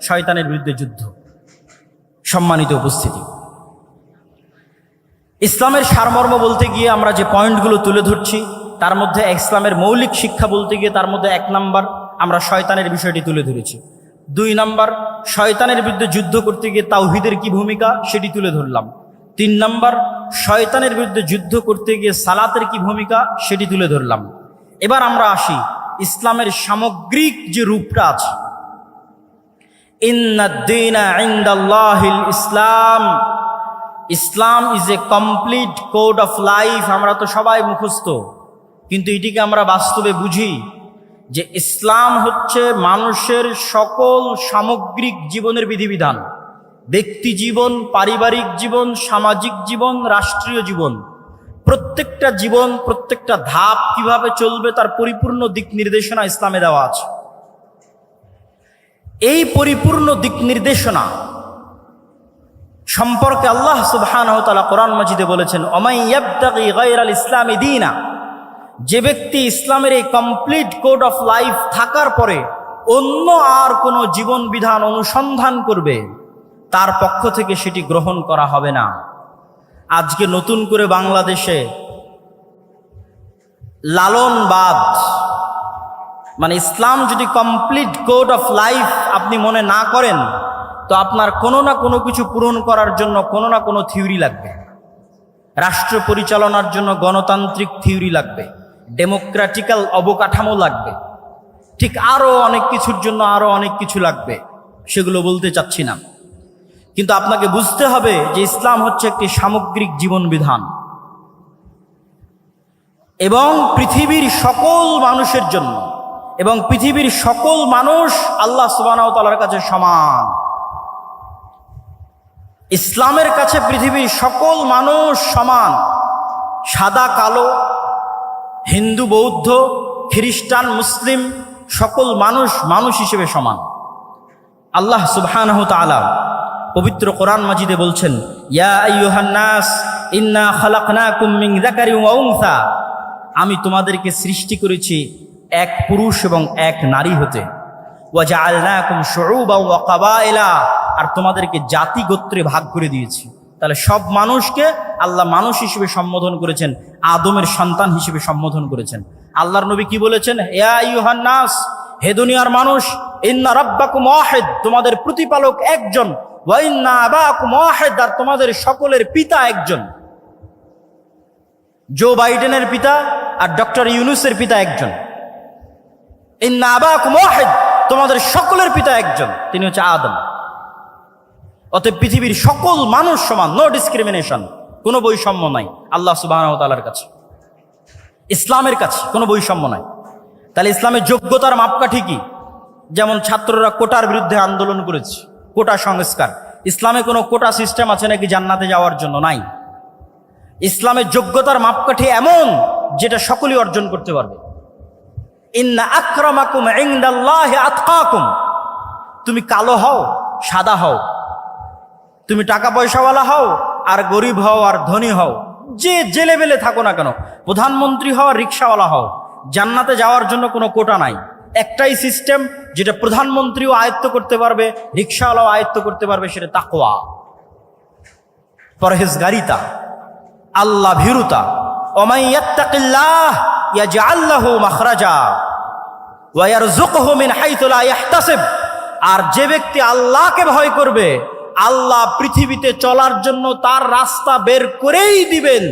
শয়তানের বিরুদ্ধে যুদ্ধ। সম্মানিত উপস্থিতি, ইসলামের সারমর্ম বলতে গিয়ে আমরা যে পয়েন্টগুলো তুলে ধরছি, তার মধ্যে ইসলামের মৌলিক শিক্ষা বলতে গিয়ে তার মধ্যে 1 নাম্বার আমরা শয়তানের বিষয়টি তুলে ধরেছি। 2 নাম্বার শয়তানের বিরুদ্ধে যুদ্ধ করতে গিয়ে তাওহীদের কি ভূমিকা সেটি তুলে ধরলাম। 3 নাম্বার শয়তানের বিরুদ্ধে যুদ্ধ করতে গিয়ে সালাতের কি ভূমিকা সেটি তুলে ধরলাম। এবার আমরা আসি ইসলামের সামগ্রিক যে রূপটা আছে। ইন্নাদ-দীনা ইনদাল্লাহিল ইসলাম, Islam is a complete code of life. আমরা তো সবাই মুখস্থ, কিন্তু এটিকে আমরা বাস্তবে বুঝি যে ইসলাম হচ্ছে মানুষের সকল সামগ্রিক জীবনের বিধিবিধান, ব্যক্তি জীবন, পারিবারিক জীবন, সামাজিক জীবন, রাষ্ট্রীয় জীবন, প্রত্যেকটা জীবন, প্রত্যেকটা ধাপ কিভাবে চলবে তার পরিপূর্ণ দিক নির্দেশনা ইসলামে দেওয়া আছে। এই পরিপূর্ণ দিক নির্দেশনা সম্পর্কে আল্লাহ সুবহানাহু ওয়া তাআলা কোরআন মাজিদে বলেছেন, ওমাই ইয়াবতাগি গায়রাল ইসলামি দীনা, যে ব্যক্তি ইসলামের এই কমপ্লিট কোড অফ লাইফ থাকার পরে অন্য আর কোনো জীবন বিধান অনুসন্ধান করবে, তার পক্ষ থেকে সেটি গ্রহণ করা হবে না। আজকে নতুন করে বাংলাদেশে লালনবাদ, মানে ইসলাম যদি কমপ্লিট কোড অফ লাইফ আপনি মনে না করেন, তো আপনার কোনো না কোনো কিছু পূরণ করার জন্য কোনো না কোনো থিওরি লাগবে। রাষ্ট্র পরিচালনার জন্য গণতান্ত্রিক থিওরি লাগবে, ডেমোক্রেটিক্যাল অবকাঠামো লাগবে, ঠিক আরও অনেক কিছুর জন্য আরও অনেক কিছু লাগবে, সেগুলো বলতে চাচ্ছি না। কিন্তু আপনাকে বুঝতে হবে যে ইসলাম হচ্ছে একটি সামগ্রিক জীবন বিধান এবং পৃথিবীর সকল মানুষের জন্য, এবং পৃথিবীর সকল মানুষ আল্লাহ সুবহানাহু ওয়া তাআলার কাছে সমান। ইসলামের কাছে পৃথিবীর সকল মানুষ সমান, সাদা কালো, হিন্দু বৌদ্ধ খ্রিস্টান মুসলিম, সকল মানুষ মানুষ হিসেবে সমান। আল্লাহ সুবহানাহু ওয়া তাআলা পবিত্র কোরআন মাজিদে বলছেন, ইয়া আইয়ুহান নাস ইন্না খালাকনাকুম মিন যাকারিন ওয়া উনসা, আমি তোমাদেরকে সৃষ্টি করেছি এক পুরুষ এবং এক নারী হতে। ওয়া জাআলনাকুম শুউবান ওয়া কাবাইলা, আর তোমাদেরকে জাতি গোত্রে ভাগ করে দিয়েছি। তাহলে সব মানুষকে আল্লাহ মানুষ হিসেবে সম্বোধন করেছেন, আদমের সন্তান হিসেবে সম্বোধন করেছেন। আল্লাহর নবী কি বলেছেন? ইয়া আইয়ুহান নাস, হে দুনিয়ার মানুষ, ইন্না রাব্বাকুম ওয়াহিদ, তোমাদের প্রতিপালক একজন, ওয়া ইন্না আবাকুম ওয়াহিদ, আর তোমাদের সকলের পিতা একজন। জো বাইডেনের পিতা আর ডক্টর ইউনূসের পিতা একজন। ইন্না আবাকুম ওয়াহিদ, তোমাদের সকলের পিতা একজন, তিনি হচ্ছে আদম। অতএব পৃথিবীর সকল মানুষ সমান, নো ডিসক্রিমিনেশন, কোনো বৈষম্য নাই আল্লাহ সুবহানাহু ওয়া তাআলার কাছে। ইসলামের কাছে কোনো বৈষম্য নাই। তাহলে ইসলামের যোগ্যতার মাপকাঠি কি? যেমন ছাত্ররা কোটার বিরুদ্ধে আন্দোলন করেছে, কোটা সংস্কার। ইসলামে কোনো কোটা সিস্টেম আছে নাকি জান্নাতে যাওয়ার জন্য? নাই। ইসলামের যোগ্যতার মাপকাঠি এমন যেটা সকলেই অর্জন করতে পারবে। ইন্না আকরামাকুম ইনদাল্লাহি আতকাকুম, তুমি কালো হও, সাদা হও, তুমি টাকা পয়সাওয়ালা হও আর গরিব হও আর ধনী হও, যে লেভেলে থাকো না কেন, প্রধানমন্ত্রী হও আর রিক্সাওয়ালা হও, জান্নাতে যাওয়ার জন্য কোনো কোটা নাই। একটাই সিস্টেম যেটা প্রধানমন্ত্রীও আয়ত্ত করতে পারবে, রিক্সাওয়ালাও আয়ত্ত করতে পারবে, সেটা তাকওয়া, পরহেজগারিতা, আল্লাহ ভীরুতা। ওমাই ইয়াত্তাকিল্লাহ ইয়াজআল লাহু মাখরাজা ওয়া ইয়ারযুকহু মিন হাইথু লা ইয়াহতাসিব, আর যে ব্যক্তি আল্লাহকে ভয় করবে, আল্লাহ পৃথিবীতে চলার জন্য তার রাস্তা বের করেই দিবেন।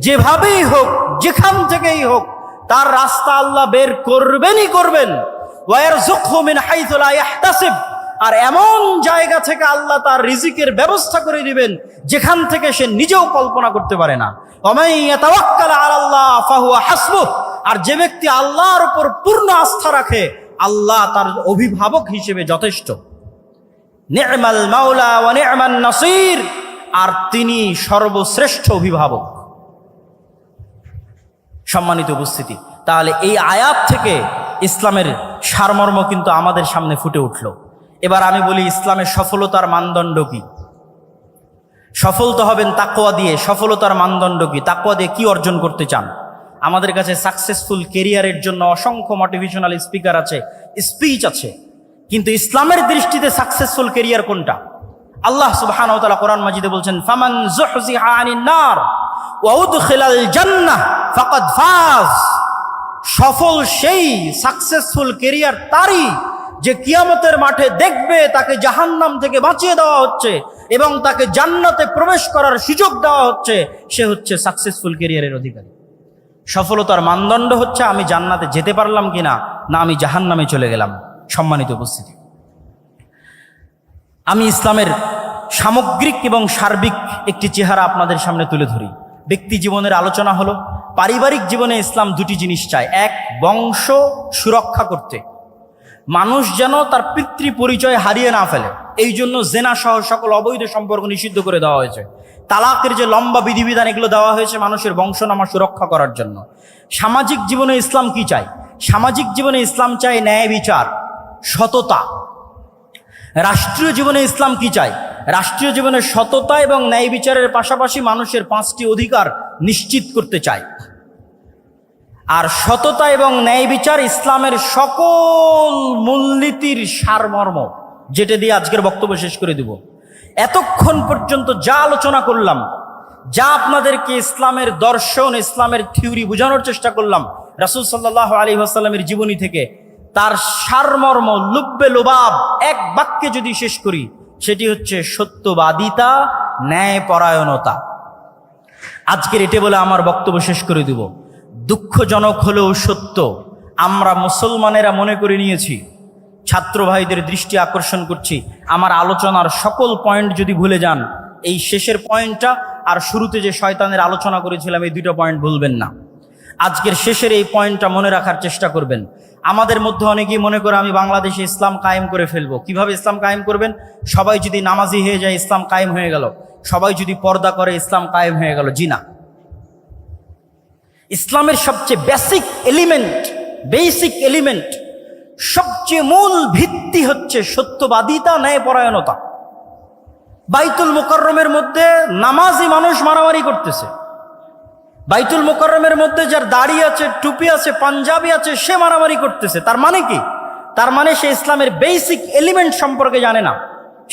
যেভাবেই হোক, যেখান থেকেই হোক, তার রাস্তা আল্লাহ বের করবেনই করবেন। ওয়া ইয়ারযুকহু মিন হাইথু লা ইয়াহতাসিব, আর এমন জায়গা থেকে আল্লাহ তার রিজিকের ব্যবস্থা করে দিবেন যেখান থেকে সে নিজেও কল্পনা করতে পারে না। ওয়ামান ইয়াতাওয়াক্কাল আলাল্লাহ ফাহুয়া হাসবুহ, আর যে ব্যক্তি আল্লাহর উপর পূর্ণ আস্থা রাখে আল্লাহ তার অভিভাবক হিসেবে যথেষ্ট। নি'মাল মাওলা ওয়া নি'মান নাসির, আর তিনি সর্বশ্রেষ্ঠ অভিভাবক। সম্মানিত উপস্থিতি, তাহলে এই আয়াত থেকে ইসলামের সারমর্ম কিন্তু আমাদের সামনে ফুটে উঠল। এবার আমি বলি ইসলামের সফলতার মানদণ্ড কি? সফল তো হবেন তাকওয়া দিয়ে। সফলতার মানদণ্ড কি? তাকওয়া দিয়ে কি অর্জন করতে চান? আমাদের কাছে সাকসেসফুল কেরিয়ারের জন্য অসংখ্য মোটিভেশনাল স্পিকার আছে, স্পিচ আছে, কিন্তু ইসলামের দৃষ্টিতে সাকসেসফুল কেরিয়ার কোনটা? আল্লাহ সুবহানাহু ওয়া তাআলা কোরআন মাজিদে বলছেন, ফামান যুহজিহা আনিন নার ওয়া উদখিলাল জান্নাহ ফাকাদ ফাজ। সফল সেই, সাকসেসফুল কেরিয়ার তারই যে কিয়ামতের মাঠে দেখবে তাকে জাহান্নাম থেকে বাঁচিয়ে দেওয়া হচ্ছে এবং তাকে জান্নাতে প্রবেশ করার সুযোগ দেওয়া হচ্ছে। সে হচ্ছে সাকসেসফুল কেরিয়ারের অধিকারী। সফলতার মানদণ্ড হচ্ছে আমি জান্নাতে যেতে পারলাম কিনা, না আমি জাহান্নামে চলে গেলাম। সম্মানিত উপস্থিতি, আমি ইসলামের সামগ্রিক এবং সার্বিক একটি চেহারা আপনাদের সামনে তুলে ধরি। ব্যক্তি জীবনের আলোচনা হলো, পারিবারিক জীবনে ইসলাম দুটি জিনিস চায়। এক, বংশ সুরক্ষা করতে, মানুষ যেন তার পিতৃ পরিচয় হারিয়ে না ফেলে। এই জন্য জেনা সহ সকল অবৈধ সম্পর্ক নিষিদ্ধ করে দেওয়া হয়েছে। তালাকের যে লম্বা বিধিবিধান এগুলো দেওয়া হয়েছে মানুষের বংশনামা সুরক্ষা করার জন্য। সামাজিক জীবনে ইসলাম কি চায়? সামাজিক জীবনে ইসলাম চায় ন্যায় বিচার, সততা। রাষ্ট্রীয় জীবনে ইসলাম কি চায়? রাষ্ট্রীয় জীবনে সততা এবং ন্যায় বিচারের পাশাপাশি মানুষের 5টি অধিকার নিশ্চিত করতে চায়। আর সততা এবং ন্যায় বিচার ইসলামের সকল মূলনীতির সারমর্ম, যেটা দিয়ে আজকের বক্তব্য শেষ করে দেব। এতক্ষণ পর্যন্ত যা আলোচনা করলাম, যা আপনাদেরকে ইসলামের দর্শন, ইসলামের থিওরি বোঝানোর চেষ্টা করলাম রাসূল সাল্লাল্লাহু আলাইহি ওয়াসাল্লামের জীবনী থেকে, তার সারমর্ম লুব্বে লুবাব এক বাক্যে যদি শেষ করি, সেটি হচ্ছে সত্যবাদিতা, ন্যায়পরায়ণতা। আজকের এটা বলে আমার বক্তব্য শেষ করে দেব। দুঃখজনক হলেও সত্য, আমরা মুসলমানেরা মনে করে নিয়েছি, ছাত্র ভাইদের দৃষ্টি আকর্ষণ করছি, আমার আলোচনার সকল পয়েন্ট যদি ভুলে যান, এই শেষের পয়েন্টটা আর শুরুতে যে শয়তানের আলোচনা করেছিলাম এই 2টা পয়েন্ট ভুলবেন না। আজকের শেষের এই পয়েন্টটা মনে রাখার চেষ্টা করবেন। আমাদের মধ্যে অনেকেই মনে করে আমি বাংলাদেশে ইসলাম কায়েম করে ফেলবো। কিভাবে ইসলাম কায়েম করবেন? সবাই যদি নামাজি হয়ে যায় ইসলাম কায়েম হয়ে গেল, সবাই যদি পর্দা করে ইসলাম কায়েম হয়ে গেল। জি না, ইসলামের সবচেয়ে বেসিক এলিমেন্ট, সবচেয়ে মূল ভিত্তি হচ্ছে সত্যবাদিতা, ন্যায়পরায়ণতা। বাইতুল মুকাররমের মধ্যে নামাজি মানুষ মারামারি করতেছে, বাইতুল মুকাররমের মধ্যে যার দাড়ি আছে, টুপি আছে, পাঞ্জাবি আছে, সে মারামারি করতেছে। তার মানে কি? তার মানে সে ইসলামের বেসিক এলিমেন্ট সম্পর্কে জানে না।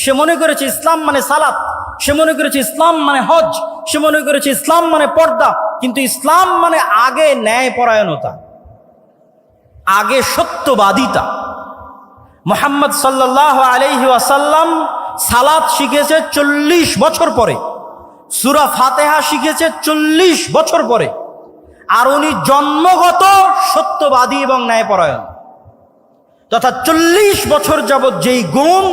সে মনে করেছে ইসলাম মানে সালাত, সে মনে করেছে ইসলাম মানে হজ, সে মনে করেছে ইসলাম মানে পর্দা। কিন্তু ইসলাম মানে আগে ন্যায়পরায়ণতা, আগে সত্যবাদিতা। মুহাম্মদ সাল্লাল্লাহু আলাইহি ওয়াসাল্লাম সালাত শিখেছে 40 বছর পরে, সূরা ফাতিহা শিখেছে 40 বছর পরে, আর উনি জন্মগত সত্যবাদী এবং ন্যায়পরায়ণ। তথা 40 বছর যাবৎ যেই গুণ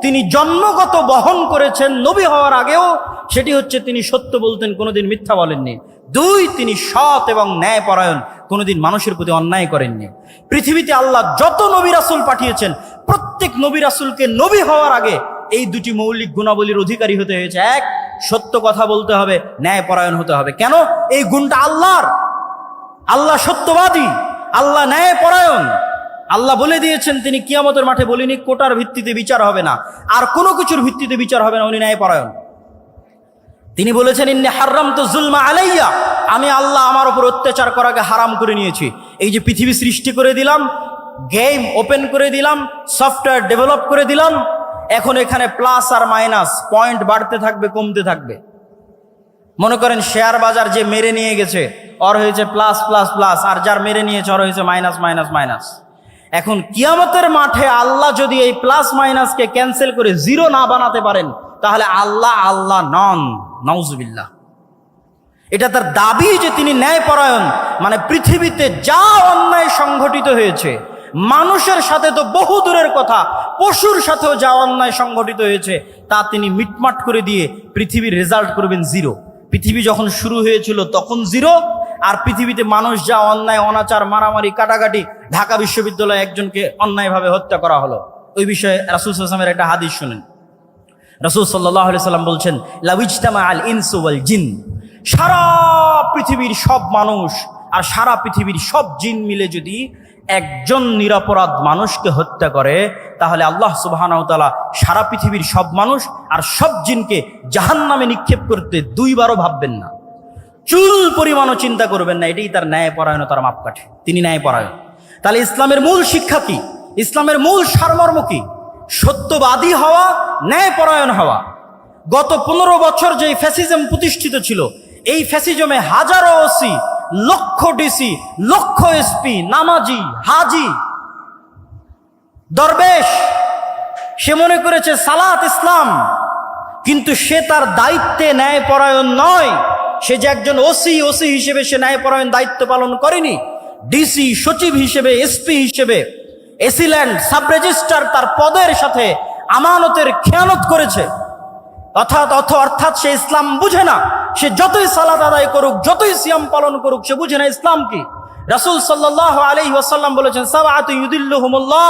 তিনি জন্মগত বহন করেছেন নবী হওয়ার আগেও, সেটি হচ্ছে তিনি সত্য বলতেন, কোনোদিন মিথ্যা বলেননি। 2, তিনি সৎ এবং ন্যায়পরায়ণ, কোনোদিন মানুষের প্রতি অন্যায় করেননি। পৃথিবীতে আল্লাহ যত নবী রাসূল পাঠিয়েছেন, প্রত্যেক নবী রাসূলকে নবী হওয়ার আগে এই 2টি মৌলিক গুণাবলীর অধিকারী হতে হয়েছে। 1, সত্য কথা বলতে হবে, ন্যায়পরায়ণ হতে হবে। কেন? এই গুণটা আল্লাহর। আল্লাহ সত্যবাদী, আল্লাহ ন্যায়পরায়ণ। আল্লাহ বলে দিয়েছেন, তিনি কিয়ামতের মাঠে বলিনি কোটার ভিত্তিতে বিচার হবে না, আর কোনো কিছুর ভিত্তিতে বিচার হবে না, উনি ন্যায়পরায়ণ। তিনি বলেছেন, ইন্নী হারামতু যুলমা আলাইয়া, আমি আল্লাহ আমার উপর অত্যাচার করাকে হারাম করে নিয়েছি। এই যে পৃথিবী সৃষ্টি করে দিলাম, গেম ওপেন করে দিলাম, সফটওয়্যার ডেভেলপ করে দিলাম, এখন এখানে প্লাস আর মাইনাস পয়েন্ট বাড়তে থাকবে, কমতে থাকবে। মনে করেন শেয়ার বাজার যে মেরে নিয়ে গেছে ওর হয়েছে প্লাস প্লাস প্লাস, আর যার মেরে নিয়েছে ওর হয়েছে মাইনাস মাইনাস মাইনাস। এখন কিয়ামতের মাঠে আল্লাহ যদি এই প্লাস মাইনাসকে ক্যান্সেল করে 0 না বানাতে পারেন, তাহলে আল্লাহ নন, নাউজুবিল্লাহ। এটা তার দাবি যে তিনি ন্যায়পরায়ণ। মানে পৃথিবীতে যা অন্যায় সংঘটিত হয়েছে, মানুষের সাথে তো বহু দূরের কথা, পশুর সাথেও যা অন্যায় সংঘটিত হয়েছে তা তিনি মিটমাট করে দিয়ে পৃথিবীর রেজাল্ট করবেন জিরো। পৃথিবী যখন শুরু হয়েছিল তখন জিরো, আর পৃথিবীতে মানুষ যা অন্যায় অনাচার মারামারি কাটাকাটি, ঢাকা বিশ্ববিদ্যালয়ে একজনকে অন্যায়ভাবে হত্যা করা হলো, ওই বিষয়ে রাসূল সাল্লাল্লাহু আলাইহি ওয়াসাল্লামের একটা হাদিস শুনেন। রাসূল সাল্লাল্লাহু আলাইহি ওয়াসাল্লাম বলছেন, লাউইজতামা আল ইনসু ওয়াল জিন, সারা পৃথিবীর সব মানুষ আর সারা পৃথিবীর সব জিন মিলে যদি একজন নিরপরাধ মানুষকে হত্যা করে, তাহলে আল্লাহ সুবহানাহু ওয়া তাআলা সারা পৃথিবীর সব মানুষ আর সব জিনকে জাহান্নামে নিক্ষেপ করতে দুইবারও ভাববেন না, চুল পরিমাণও চিন্তা করবেন না। এটাই তার ন্যায়পরায়ণতার মাপকাঠি। তিনি ন্যায়পরায়ণ। তাহলে ইসলামের মূল শিক্ষা কি? ইসলামের মূল সারমর্ম কি? সত্যবাদী হওয়া, ন্যায়পরায়ণ হওয়া। গত 15 বছর যে ফ্যাসিজম প্রতিষ্ঠিত ছিল, এই ফ্যাসিজমে হাজারো ওসি, লক্ষ ডিসি, লক্ষ এসপি, নামাজি, হাজি, দরবেশ, সে মনে করেছে সালাত ইসলাম, কিন্তু সে তার দায়িত্বে ন্যায়পরায়ণ নয়। সে যে একজন ওসি হিসেবে সে ন্যায়পরায়ণ দায়িত্ব পালন করেনি। ডিসি, সচিব হিসেবে, এসপি হিসেবে, এসিল্যান্ড, সাব রেজিস্ট্রার তার পদের সাথে আমানতের খেয়ানত করেছে। অর্থাৎ সে ইসলাম বুঝে না। সে যতই সালাত আদায় করুক, যতই সিয়াম পালন করুক, সে বুঝে না ইসলাম কি। রাসূল সাল্লাল্লাহু আলাইহি ওয়াসাল্লাম বলেছেন, সাবআতু ইউদিল্লুহুমুল্লাহ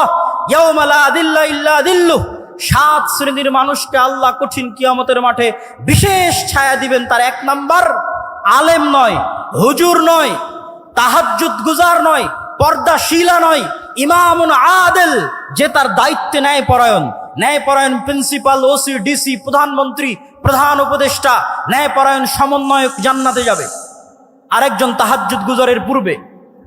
ইয়াওমা লা দিল্লা ইল্লা দিল্লুহ, 7 শ্রেণীর মানুষকে আল্লাহ কঠিন কিয়ামতের মাঠে বিশেষ ছায়া দিবেন। তার 1 নাম্বার, আলেম নয়, হুজুর নয়, তাহাজ্জুদ গুজার নয়, পর্দাশীলা নয়, ইমামুন আদেল, যে তার দায়িত্বে ন্যায়পরায়ণ। ন্যায়পরায়ণ প্রিন্সিপাল, ওসি, ডিসি, প্রধানমন্ত্রী, প্রধান উপদেষ্টা, ন্যায়পরায়ণ সমন্বয়ক জান্নাতে যাবে। আরেকজন তাহাজ্জুদ গুজারের পূর্বে,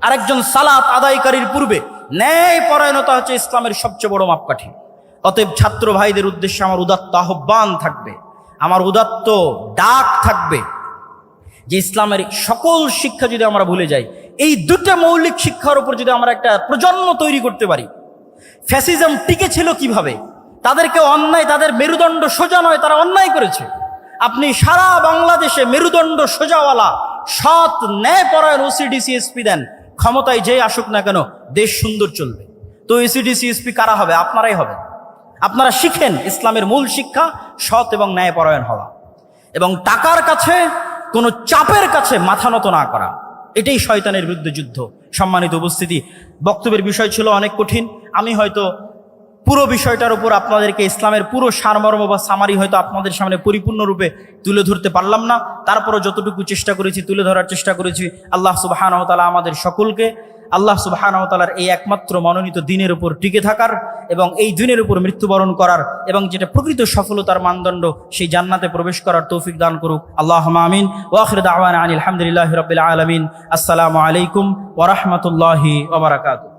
আরেকজন সালাত আদায়কারীর পূর্বে। ন্যায়পরায়ণতা হচ্ছে ইসলামের সবচেয়ে বড় মাপকাঠি। অতএব ছাত্র ভাইদের উদ্দেশ্যে আমার উদাত্ত আহ্বান থাকবে, আমার উদাত্ত ডাক থাকবে যে ইসলামের সকল শিক্ষা যদি আমরা ভুলে যাই, এই দুটো মৌলিক শিক্ষার উপর যদি আমরা একটা প্রজন্ম তৈরি করতে পারি। ফ্যাসিজম টিকে ছিল কিভাবে? তাদেরকে অন্যায়, তাদের মেরুদণ্ড সোজা নয়, তারা অন্যায় করেছে। আপনি সারা বাংলাদেশে মেরুদণ্ড সোজাওয়ালা সৎ ন্যায়পরায়ণ ওসিডিসি এসপি দেন, ক্ষমতায় যে আসুক না কেন দেশ সুন্দর চলবে। তো এসিডিসি এসপি কারা হবে? আপনারাই হবে। আপনারা শিখেন ইসলামের মূল শিক্ষা, সৎ এবং ন্যায়পরায়ণ হওয়া, এবং টাকার কাছে, কোনো চাপের কাছে মাথা নত না করা। এটাই শয়তানের বিরুদ্ধে যুদ্ধ। সম্মানিত উপস্থিতি, বক্তব্যের বিষয় ছিল অনেক কঠিন। আমি হয়তো পুরো বিষয়টার উপর আপনাদেরকে ইসলামের পুরো সারমর্ম বা সামারি হয়তো আপনাদের সামনে পরিপূর্ণরূপে তুলে ধরতে পারলাম না। তারপরও যতটুকু চেষ্টা করেছি, তুলে ধরার চেষ্টা করেছি। আল্লাহ সুবহানাহু ওয়া তাআলা আমাদের সকলকে আল্লাহ সুবহানাহু ওয়া তাআলার এই একমাত্র মনোনীত দ্বীনের উপর টিকে থাকার এবং এই দ্বীনের উপর মৃত্যুবরণ করার এবং যেটা প্রকৃত সফলতার মানদণ্ড, সেই জান্নাতে প্রবেশ করার তৌফিক দান করুক। আল্লাহুম্মা আমিন। ওয়া আখিরু দাওয়ানা আনিল হামদুলিল্লাহি রাব্বিল আলামিন। আসসালামু আলাইকুম ওয়া রাহমাতুল্লাহি ওয়া বারাকাতুহু।